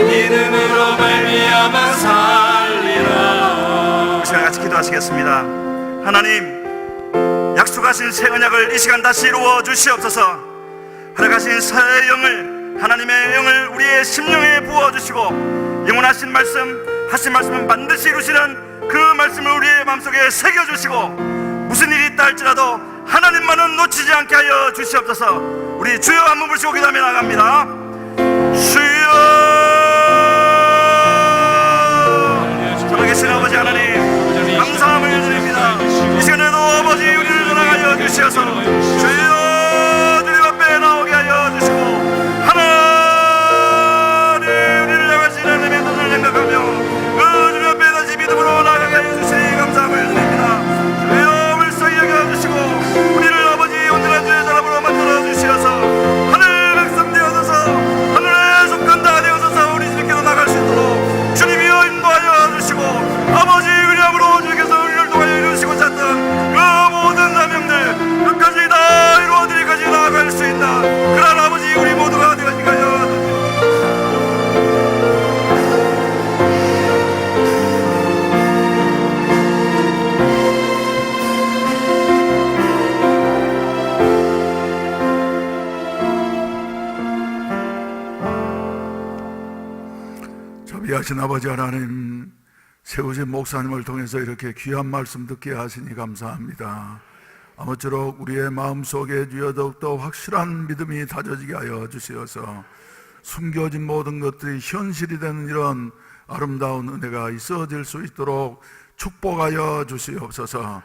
믿음으로 말미암아 살리라. 시간 같이 기도하시겠습니다. 하나님, 약속하신 새 언약을 이 시간 다시 이루어 주시옵소서. 허락하신 새 영을, 하나님의 영을 우리의 심령에 부어주시고 영원하신 말씀, 하신 말씀은 반드시 이루시는 그 말씀을 우리의 마음속에 새겨주시고 무슨 일이 있다 할지라도 하나님만은 놓치지 않게 하여 주시옵소서. 우리 주여 한번 부르시고 기도하며 나갑니다. 주여. 살아계신 아버지 하나님, 감사함을 드립니다. 이 시간에도 아버지 우리를 전하여 주시어서 주여 주님 앞에 나오게 하여 주시고 하나님 우리를 향하신 하나님의 눈을 생각하며 그 주님 앞에 다시 믿음으로 나가게 하여 주시니 감사함을 드립니다. 주여 불쌍히 여겨주시고 우리를 아버지 온전한 주의 사람으로 만들어 주시어서 하늘 백성 되어서서 하늘에 속한 자 되어서서 우리 주님께로 나갈 수 있도록 주님이여 인도하여 주시고 아버지 위함으로 주께서 우리를 통하여 이루시고 찾던 그 모든 사명들 끝까지 다 이루어드리기까지 나아갈 수 있는 그런 아버지 우리 모두가 되어지게 하여 자비하신 아버지 하나님, 세우신 목사님을 통해서 이렇게 귀한 말씀 듣게 하시니 감사합니다. 아무쪼록 우리의 마음속에 주여 더욱더 확실한 믿음이 다져지게 하여 주시어서 숨겨진 모든 것들이 현실이 되는 이런 아름다운 은혜가 있어질 수 있도록 축복하여 주시옵소서.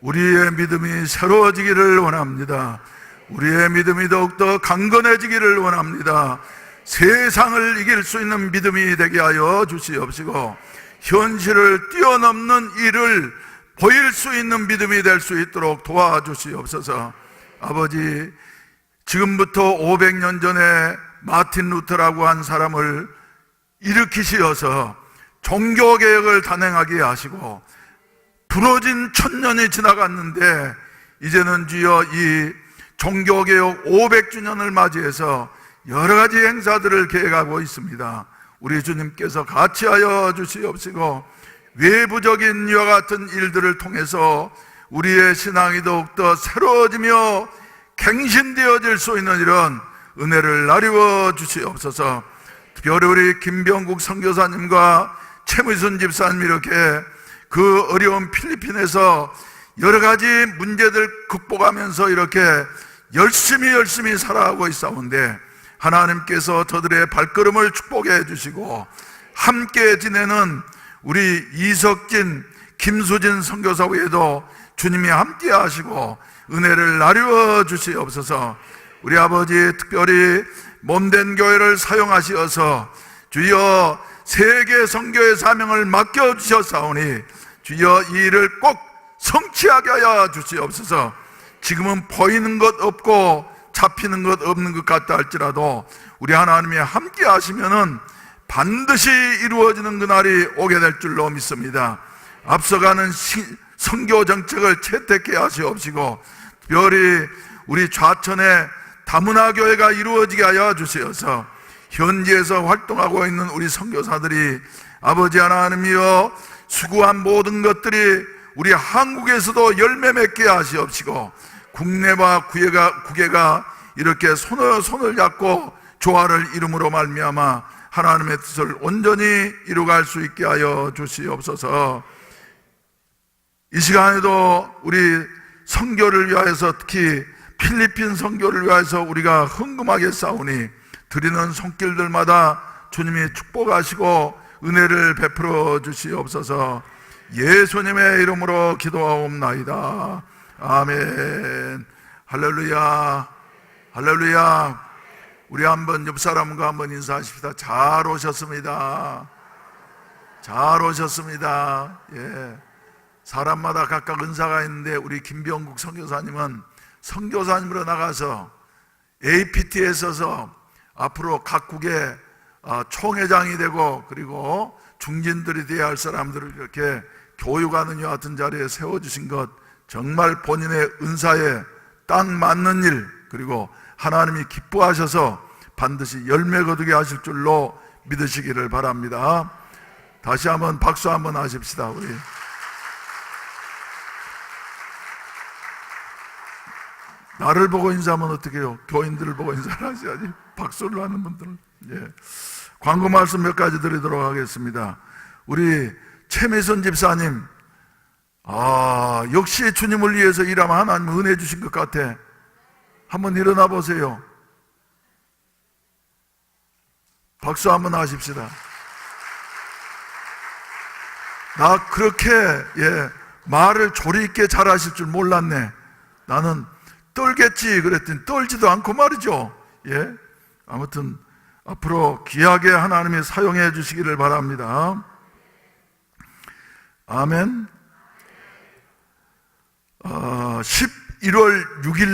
우리의 믿음이 새로워지기를 원합니다. 우리의 믿음이 더욱더 강건해지기를 원합니다. 세상을 이길 수 있는 믿음이 되게 하여 주시옵시고 현실을 뛰어넘는 일을 보일 수 있는 믿음이 될 수 있도록 도와주시옵소서. 아버지, 지금부터 500년 전에 마틴 루터라고 한 사람을 일으키시어서 종교개혁을 단행하게 하시고 부러진 1000년이 지나갔는데 이제는 주여 이 종교개혁 500주년을 맞이해서 여러 가지 행사들을 계획하고 있습니다. 우리 주님께서 같이 하여 주시옵시고 외부적인 이와 같은 일들을 통해서 우리의 신앙이 더욱더 새로워지며 갱신되어질 수 있는 이런 은혜를 나리워 주시옵소서. 특별히 우리 김병국 선교사님과 최무순 집사님 이렇게 그 어려운 필리핀에서 여러 가지 문제들 극복하면서 이렇게 열심히 살아가고 있사온데 하나님께서 저들의 발걸음을 축복해 주시고 함께 지내는 우리 이석진, 김수진 선교사 외에도 주님이 함께 하시고 은혜를 나누어 주시옵소서. 우리 아버지 특별히 몸된 교회를 사용하시어서 주여 세계 선교의 사명을 맡겨주셨사오니 주여 이 일을 꼭 성취하게 하여 주시옵소서. 지금은 보이는 것 없고 잡히는 것 없는 것 같다 할지라도 우리 하나님이 함께 하시면은 반드시 이루어지는 그날이 오게 될 줄로 믿습니다. 앞서가는 선교 정책을 채택해 하시옵시고 특별히 우리 좌천에 다문화 교회가 이루어지게 하여 주시어서 현지에서 활동하고 있는 우리 선교사들이 아버지 하나님이여 수고한 모든 것들이 우리 한국에서도 열매 맺게 하시옵시고 국내와 국외가 이렇게 손을 잡고 조화를 이룸으로 말미암아 하나님의 뜻을 온전히 이루어갈 수 있게 하여 주시옵소서. 이 시간에도 우리 선교를 위하여서 특히 필리핀 선교를 위하여서 우리가 헌금하게 싸우니 드리는 손길들마다 주님이 축복하시고 은혜를 베풀어 주시옵소서. 예수님의 이름으로 기도하옵나이다. 아멘. 할렐루야. 할렐루야. 우리 한번 옆 사람과 한번 인사하십시다. 잘 오셨습니다. 잘 오셨습니다. 예. 사람마다 각각 은사가 있는데 우리 김병국 선교사님은 선교사님으로 나가서 APT에 서서 앞으로 각국의 총회장이 되고 그리고 중진들이 되어야 할 사람들을 이렇게 교육하는 이와 같은 자리에 세워주신 것 정말 본인의 은사에 딱 맞는 일, 그리고 하나님이 기뻐하셔서 반드시 열매 거두게 하실 줄로 믿으시기를 바랍니다. 다시 한번 박수 한번 하십시다. 우리 나를 보고 인사하면 어떻게 해요? 교인들을 보고 인사를 하셔야지. 박수를 하는 분들은. 예. 광고 말씀 몇 가지 드리도록 하겠습니다. 우리 최미선 집사님, 역시 주님을 위해서 일하면 하나님 은혜 주신 것 같아. 한번 일어나 보세요. 박수 한번 하십시다. 나 그렇게 말을 조리 있게 잘하실 줄 몰랐네. 나는 떨겠지 그랬더니 떨지도 않고 말이죠. 예. 아무튼 앞으로 귀하게 하나님이 사용해 주시기를 바랍니다. 아멘. 11월 6일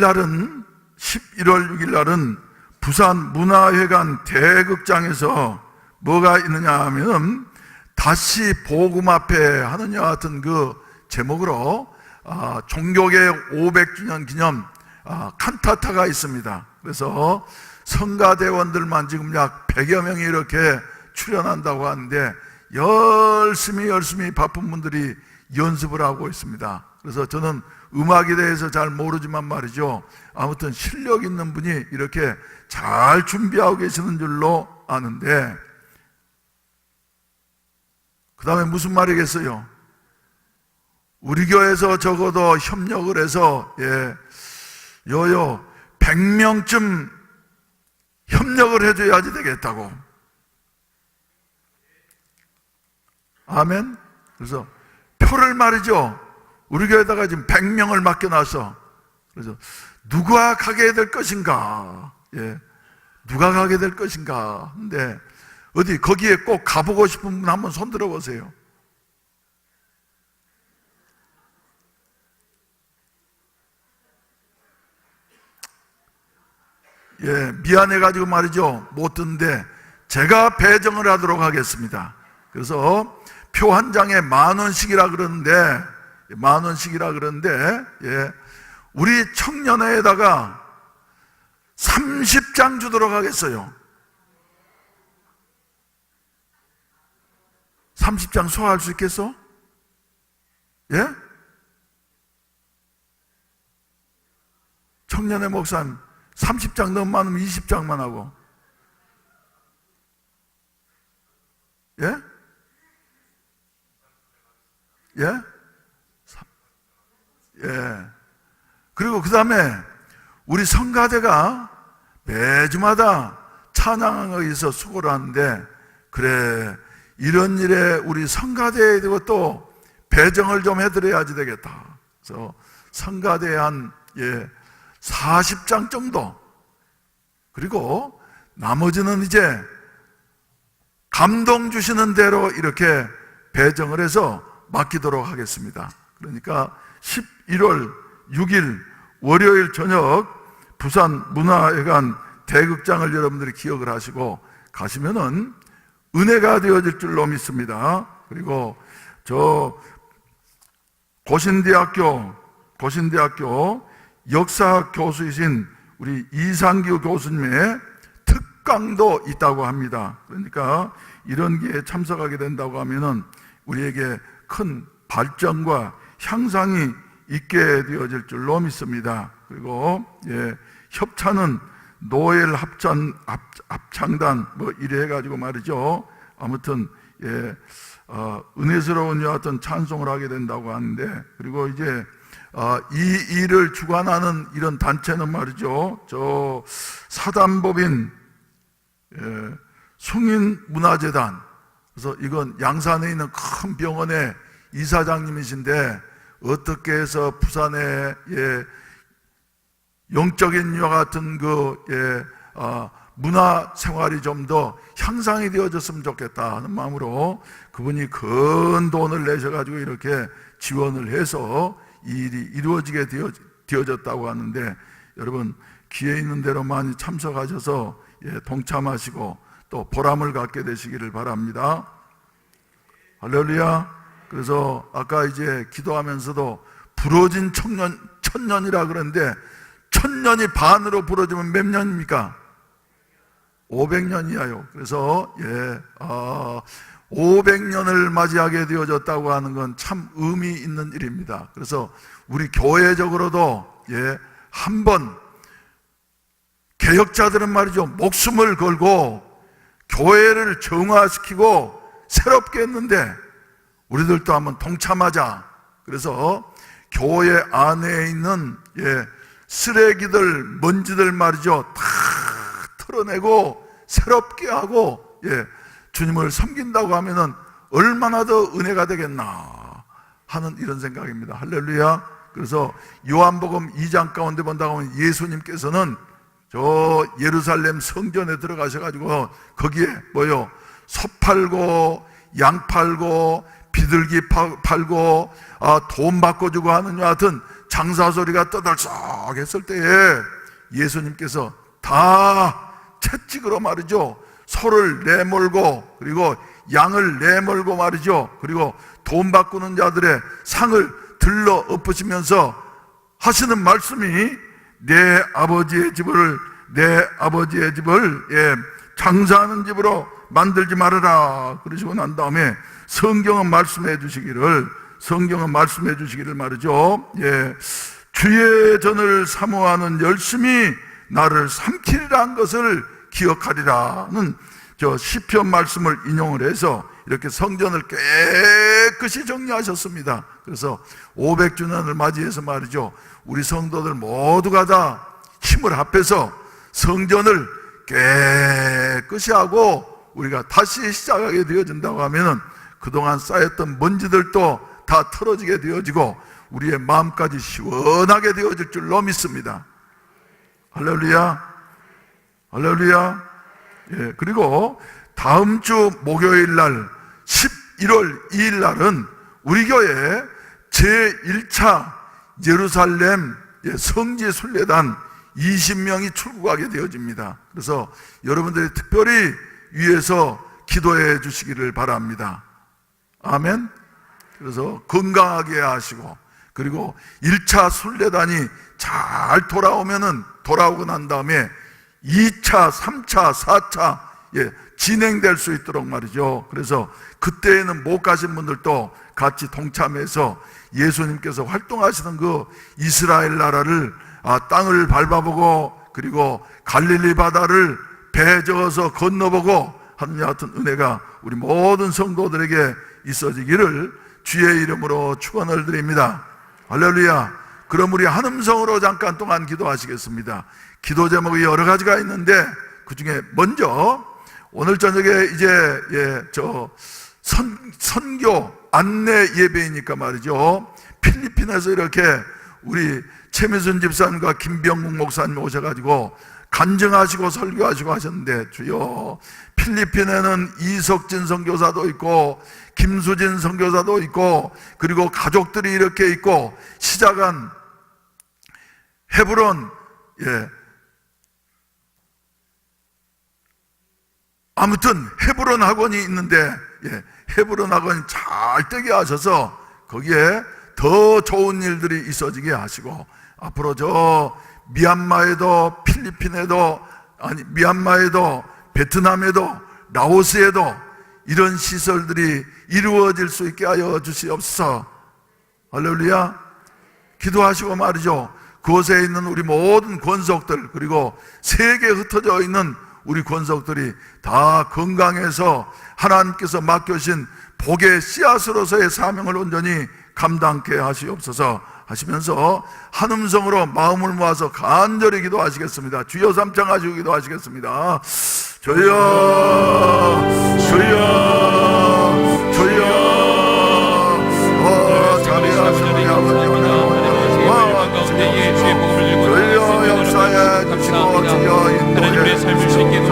날은 부산 문화회관 대극장에서 뭐가 있느냐 하면 다시 복음 앞에 하는 이와 같은 그 제목으로 종교계 500주년 기념 칸타타가 있습니다. 그래서 성가대원들만 지금 약 100여 명이 이렇게 출연한다고 하는데 열심히 바쁜 분들이 연습을 하고 있습니다. 그래서 저는 음악에 대해서 잘 모르지만 말이죠, 아무튼 실력 있는 분이 이렇게 잘 준비하고 계시는 줄로 아는데, 그 다음에 무슨 말이겠어요? 우리 교회에서 적어도 협력을 해서 100명쯤 협력을 해줘야지 되겠다고. 아멘. 그래서 표를 말이죠, 우리 교회에다가 지금 100명을 맡겨놔서, 그래서 누가 가게 될 것인가, 누가 가게 될 것인가. 근데 어디 거기에 꼭 가보고 싶은 분 한번 손 들어보세요. 미안해가지고 말이죠, 못 듣는데 제가 배정을 하도록 하겠습니다. 그래서 표 한 장에 10,000원씩이라 그러는데, 우리 청년회에다가 30장 주도록 하겠어요. 30장 소화할 수 있겠어? 예? 청년회 목사님 30장 너무 많으면 20장만 하고. 예? 예? 그리고 그 다음에 우리 성가대가 매주마다 찬양하기 위해서 수고를 하는데, 그래, 이런 일에 우리 성가대에 대고 또 배정을 좀 해드려야지 되겠다. 그래서 성가대에 한 40장 정도, 그리고 나머지는 이제 감동 주시는 대로 이렇게 배정을 해서 맡기도록 하겠습니다. 그러니까 11월 6일 월요일 저녁 부산 문화회관 대극장을 여러분들이 기억을 하시고 가시면은 은혜가 되어질 줄로 믿습니다. 그리고 저 고신대학교 역사학 교수이신 우리 이상규 교수님의 특강도 있다고 합니다. 그러니까 이런 기회에 참석하게 된다고 하면은 우리에게 큰 발전과 향상이 있게 되어질 줄로 믿습니다. 그리고 협찬은 노엘 합창단 뭐 이래 해가지고 말이죠. 아무튼 은혜스러운 여하튼 찬송을 하게 된다고 하는데, 그리고 이제 이 일을 주관하는 이런 단체는 말이죠, 저 사단법인 숭인문화재단, 그래서 이건 양산에 있는 큰 병원의 이사장님이신데 어떻게 해서 부산에 영적인 이와 같은 그 문화 생활이 좀 더 향상이 되어졌으면 좋겠다 하는 마음으로 그분이 큰 돈을 내셔가지고 이렇게 지원을 해서 이 일이 이루어지게 되어졌다고 하는데, 여러분 기회 있는 대로 많이 참석하셔서 동참하시고 또 보람을 갖게 되시기를 바랍니다. 할렐루야. 그래서 아까 이제 기도하면서도 부러진 천년이라 그러는데, 천년이 반으로 부러지면 몇 년입니까? 500년이에요. 그래서 500년을 맞이하게 되어졌다고 하는 건 참 의미 있는 일입니다. 그래서 우리 교회적으로도 한번 개혁자들은 말이죠, 목숨을 걸고 교회를 정화시키고 새롭게 했는데 우리들도 한번 동참하자. 그래서 교회 안에 있는 쓰레기들, 먼지들 말이죠, 다 털어내고 새롭게 하고 주님을 섬긴다고 하면은 얼마나 더 은혜가 되겠나 하는 이런 생각입니다. 할렐루야. 그래서 요한복음 2장 가운데 본다고 하면 예수님께서는 저 예루살렘 성전에 들어가셔가지고 거기에 뭐요, 소 팔고 양 팔고 비둘기 팔고 돈 바꿔주고 하는 여하튼 장사소리가 떠들썩 했을 때에 예수님께서 다 채찍으로 말이죠, 소를 내몰고 그리고 양을 내몰고 말이죠, 그리고 돈 바꾸는 자들의 상을 들러 엎으시면서 하시는 말씀이 내 아버지의 집을 장사하는 집으로 만들지 말아라 그러시고 난 다음에 성경은 말씀해 주시기를 말이죠. 주의 전을 사모하는 열심히 나를 삼키리라는 것을 기억하리라는 저 시편 말씀을 인용을 해서 이렇게 성전을 깨끗이 정리하셨습니다. 그래서 500주년을 맞이해서 말이죠, 우리 성도들 모두가 다 힘을 합해서 성전을 깨끗이 하고 우리가 다시 시작하게 되어진다고 하면은 그동안 쌓였던 먼지들도 다 털어지게 되어지고 우리의 마음까지 시원하게 되어질 줄로 믿습니다. 할렐루야. 할렐루야. 그리고 다음 주 목요일 날 11월 2일 날은 우리 교회 제1차 예루살렘 성지 순례단 20명이 출국하게 되어집니다. 그래서 여러분들이 특별히 위해서 기도해 주시기를 바랍니다. 아멘. 그래서 건강하게 하시고, 그리고 1차 순례단이 잘 돌아오고 난 다음에 2차, 3차, 4차 진행될 수 있도록 말이죠. 그래서 그때에는 못 가신 분들도 같이 동참해서 예수님께서 활동하시는 그 이스라엘 나라를 땅을 밟아보고, 그리고 갈릴리 바다를 배에 적어서 건너보고 하는 여하튼 은혜가 우리 모든 성도들에게 있어지기를 주의 이름으로 축원을 드립니다. 할렐루야. 그럼 우리 한 음성으로 잠깐 동안 기도하시겠습니다. 기도 제목이 여러 가지가 있는데 그 중에 먼저 오늘 저녁에 이제 선교 안내 예배이니까 말이죠, 필리핀에서 이렇게 우리 최미순 집사님과 김병국 목사님 오셔가지고 간증하시고 설교하시고 하셨는데, 주여, 필리핀에는 이석진 선교사도 있고 김수진 선교사도 있고 그리고 가족들이 이렇게 있고 시작한 헤브론 아무튼 헤브론 학원이 있는데 헤브론 학원이 잘 되게 하셔서 거기에 더 좋은 일들이 있어지게 하시고, 앞으로 저 미얀마에도 미얀마에도 베트남에도 라오스에도 이런 시설들이 이루어질 수 있게 하여 주시옵소서. 할렐루야. 기도하시고 말이죠, 그곳에 있는 우리 모든 권속들, 그리고 세계에 흩어져 있는 우리 권속들이 다 건강해서 하나님께서 맡겨주신 복의 씨앗으로서의 사명을 온전히 감당케 하시옵소서 하시면서 한 음성으로 마음을 모아서 간절히 기도하시겠습니다. 주여 삼창하시고 기도하시겠습니다. 주여, 주여, 주여. 자비하시는 아버지 주여 역사해 주시고 주여 인도해 주시고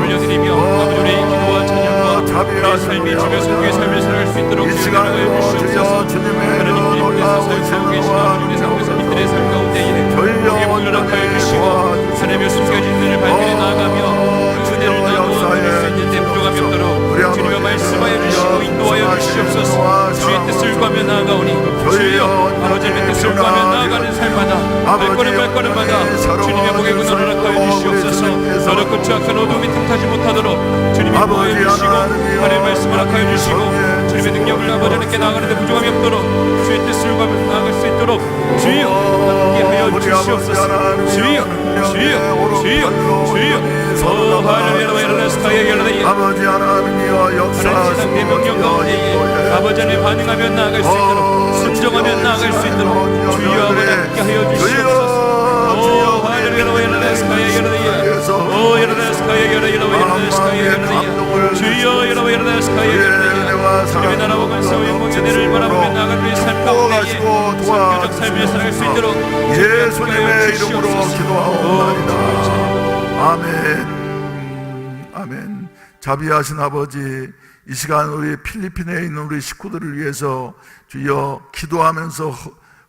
있도록 이 주님 시간에도 허락하여 주시옵소서. 주여 주님의 하나님께서 사역하고 계신 아버지의 삶의 삶 가운데에 주의 복을 허락하여 주시고 하나님의 숨겨진 일을 발견해 나아가며 그 은혜를 나누어 수 있는 데 부족함이 없도록 주님의 말씀하여 주시고 인도하여 주시옵소서. 주의 뜻을 구하며 나아가오니 주여 아버지의 뜻을 구하며 나아가는 삶마다 발걸음마다 주님의 복의 근원을 허락하여 주시옵소서. 더럽고 추악한 어둠이 틈타지 못하도록 주님이 보호해 주시고 하나님의 말씀을 허락하여 주시고 주님의 능력을 아버지 하나님께 나아가는데 부족함이 없도록 주의 뜻을 구하며 나아갈 수 있도록 주여 함께하여 주시옵소서. 주여 아버지 하나님이여 역사하시고 대명령 가운데에 아버지 하나님 반응하며 나아갈 수 있도록 순종하며 나아갈 수 있도록 주여 아버지 함께하여 주시옵소서. 주님의 나라와 권세와 영광의 은혜를 바라보며 나아가는 우리 삶 가운데에 선교적 삶을 살아갈 수 있도록 예수님의 이름으로 기도하옵나이다. 아멘. 아멘. 자비하신 아버지, 이 시간 우리 필리핀에 있는 우리 식구들을 위해서 주여 기도하면서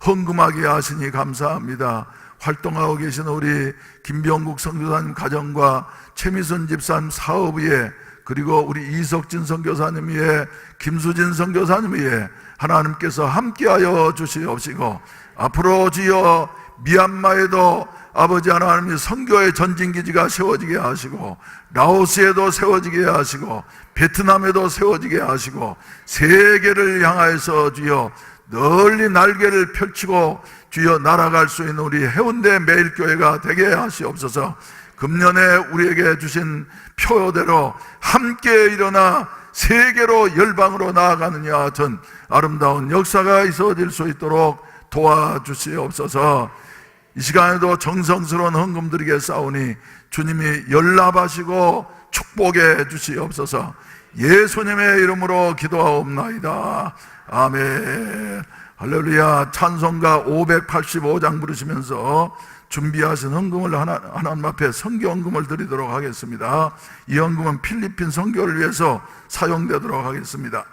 헌금하게 하시니 감사합니다. 활동하고 계신 우리 김병국 선교사님 가정과 최미선 집사님 사업 위에, 그리고 우리 이석진 선교사님 위에, 김수진 선교사님 위에 하나님께서 함께하여 주시옵시고, 앞으로 주여 미얀마에도 아버지 하나님이 선교의 전진기지가 세워지게 하시고, 라오스에도 세워지게 하시고, 베트남에도 세워지게 하시고, 세계를 향하여서 주여 널리 날개를 펼치고 주여 날아갈 수 있는 우리 해운대 매일교회가 되게 하시옵소서. 금년에 우리에게 주신 표대로 함께 일어나 세계로 열방으로 나아가는 이와 같은 아름다운 역사가 있어질 수 있도록 도와주시옵소서. 이 시간에도 정성스러운 헌금 드리겠사오니 주님이 연락하시고 축복해 주시옵소서. 예수님의 이름으로 기도하옵나이다. 아멘. 할렐루야. 찬송가 585장 부르시면서 준비하신 헌금을 하나님 앞에 선교 헌금을 드리도록 하겠습니다. 이 헌금은 필리핀 선교를 위해서 사용되도록 하겠습니다.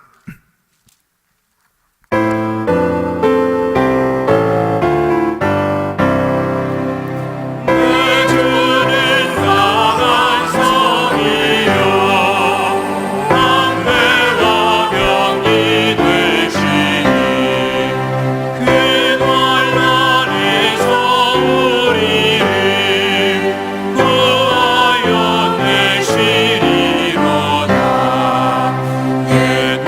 구하여 내시리로다. 옛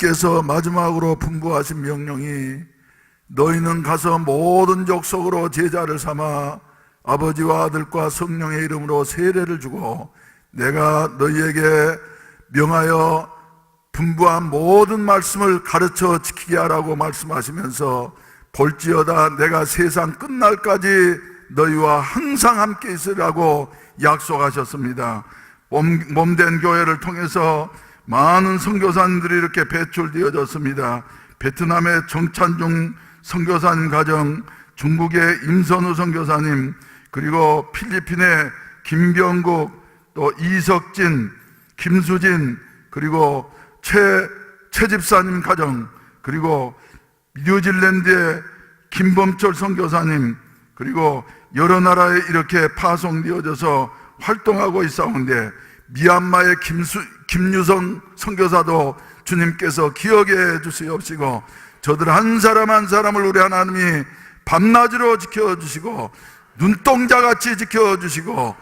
주께서 마지막으로 분부하신 명령이 너희는 가서 모든 족속으로 제자를 삼아 아버지와 아들과 성령의 이름으로 세례를 주고 내가 너희에게 명하여 분부한 모든 말씀을 가르쳐 지키게 하라고 말씀하시면서 볼지어다 내가 세상 끝날까지 너희와 항상 함께 있으라고 약속하셨습니다. 몸된 교회를 통해서 많은 선교사님들이 이렇게 배출되어졌습니다. 베트남의 정찬중 선교사님 가정, 중국의 임선우 선교사님, 그리고 필리핀의 김병국, 또 이석진, 김수진, 그리고 최 집사님 가정, 그리고 뉴질랜드의 김범철 선교사님, 그리고 여러 나라에 이렇게 파송되어져서 활동하고 있사온데 미얀마의 김유성 선교사도 주님께서 기억해 주시옵시고 저들 한 사람 한 사람을 우리 하나님이 밤낮으로 지켜주시고 눈동자같이 지켜주시고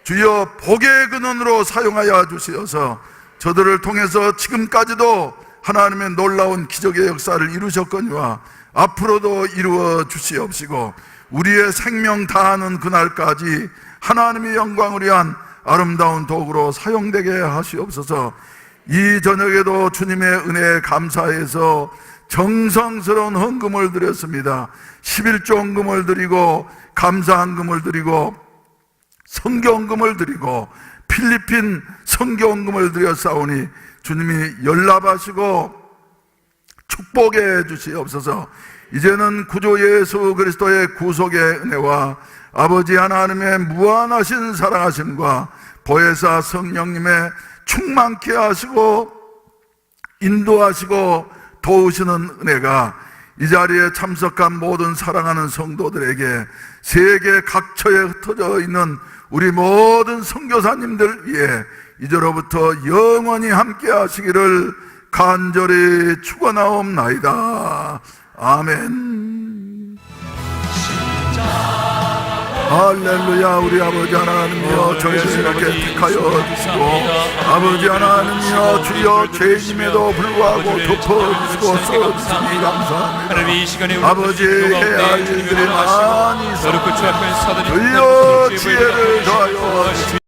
주여 복의 근원으로 사용하여 주시어서 저들을 통해서 지금까지도 하나님의 놀라운 기적의 역사를 이루셨거니와 앞으로도 이루어 주시옵시고 우리의 생명 다하는 그날까지 하나님의 영광을 위한 아름다운 도구로 사용되게 하시옵소서. 이 저녁에도 주님의 은혜에 감사해서 정성스러운 헌금을 드렸습니다. 11조 헌금을 드리고 감사헌금을 드리고 선교헌금을 드리고 필리핀 선교헌금을 드렸사오니 주님이 연락하시고 축복해 주시옵소서. 이제는 구주 예수 그리스도의 구속의 은혜와 아버지 하나님의 무한하신 사랑하심과 보혜사 성령님의 충만케 하시고 인도하시고 도우시는 은혜가 이 자리에 참석한 모든 사랑하는 성도들에게 세계 각처에 흩어져 있는 우리 모든 선교사님들 위해 이제로부터 영원히 함께 하시기를 간절히 축원하옵나이다. 아멘. 할렐루야. 우리 아버지 하나님이여 저희를 이렇게 택하여 주시고 아버지 하나님이여 주여 죄인임에도 불구하고 덮어주시고 써주시니 감사합니다. 아버지 해야 할 일들이 많이 있습니다. 주여 지혜를 더하여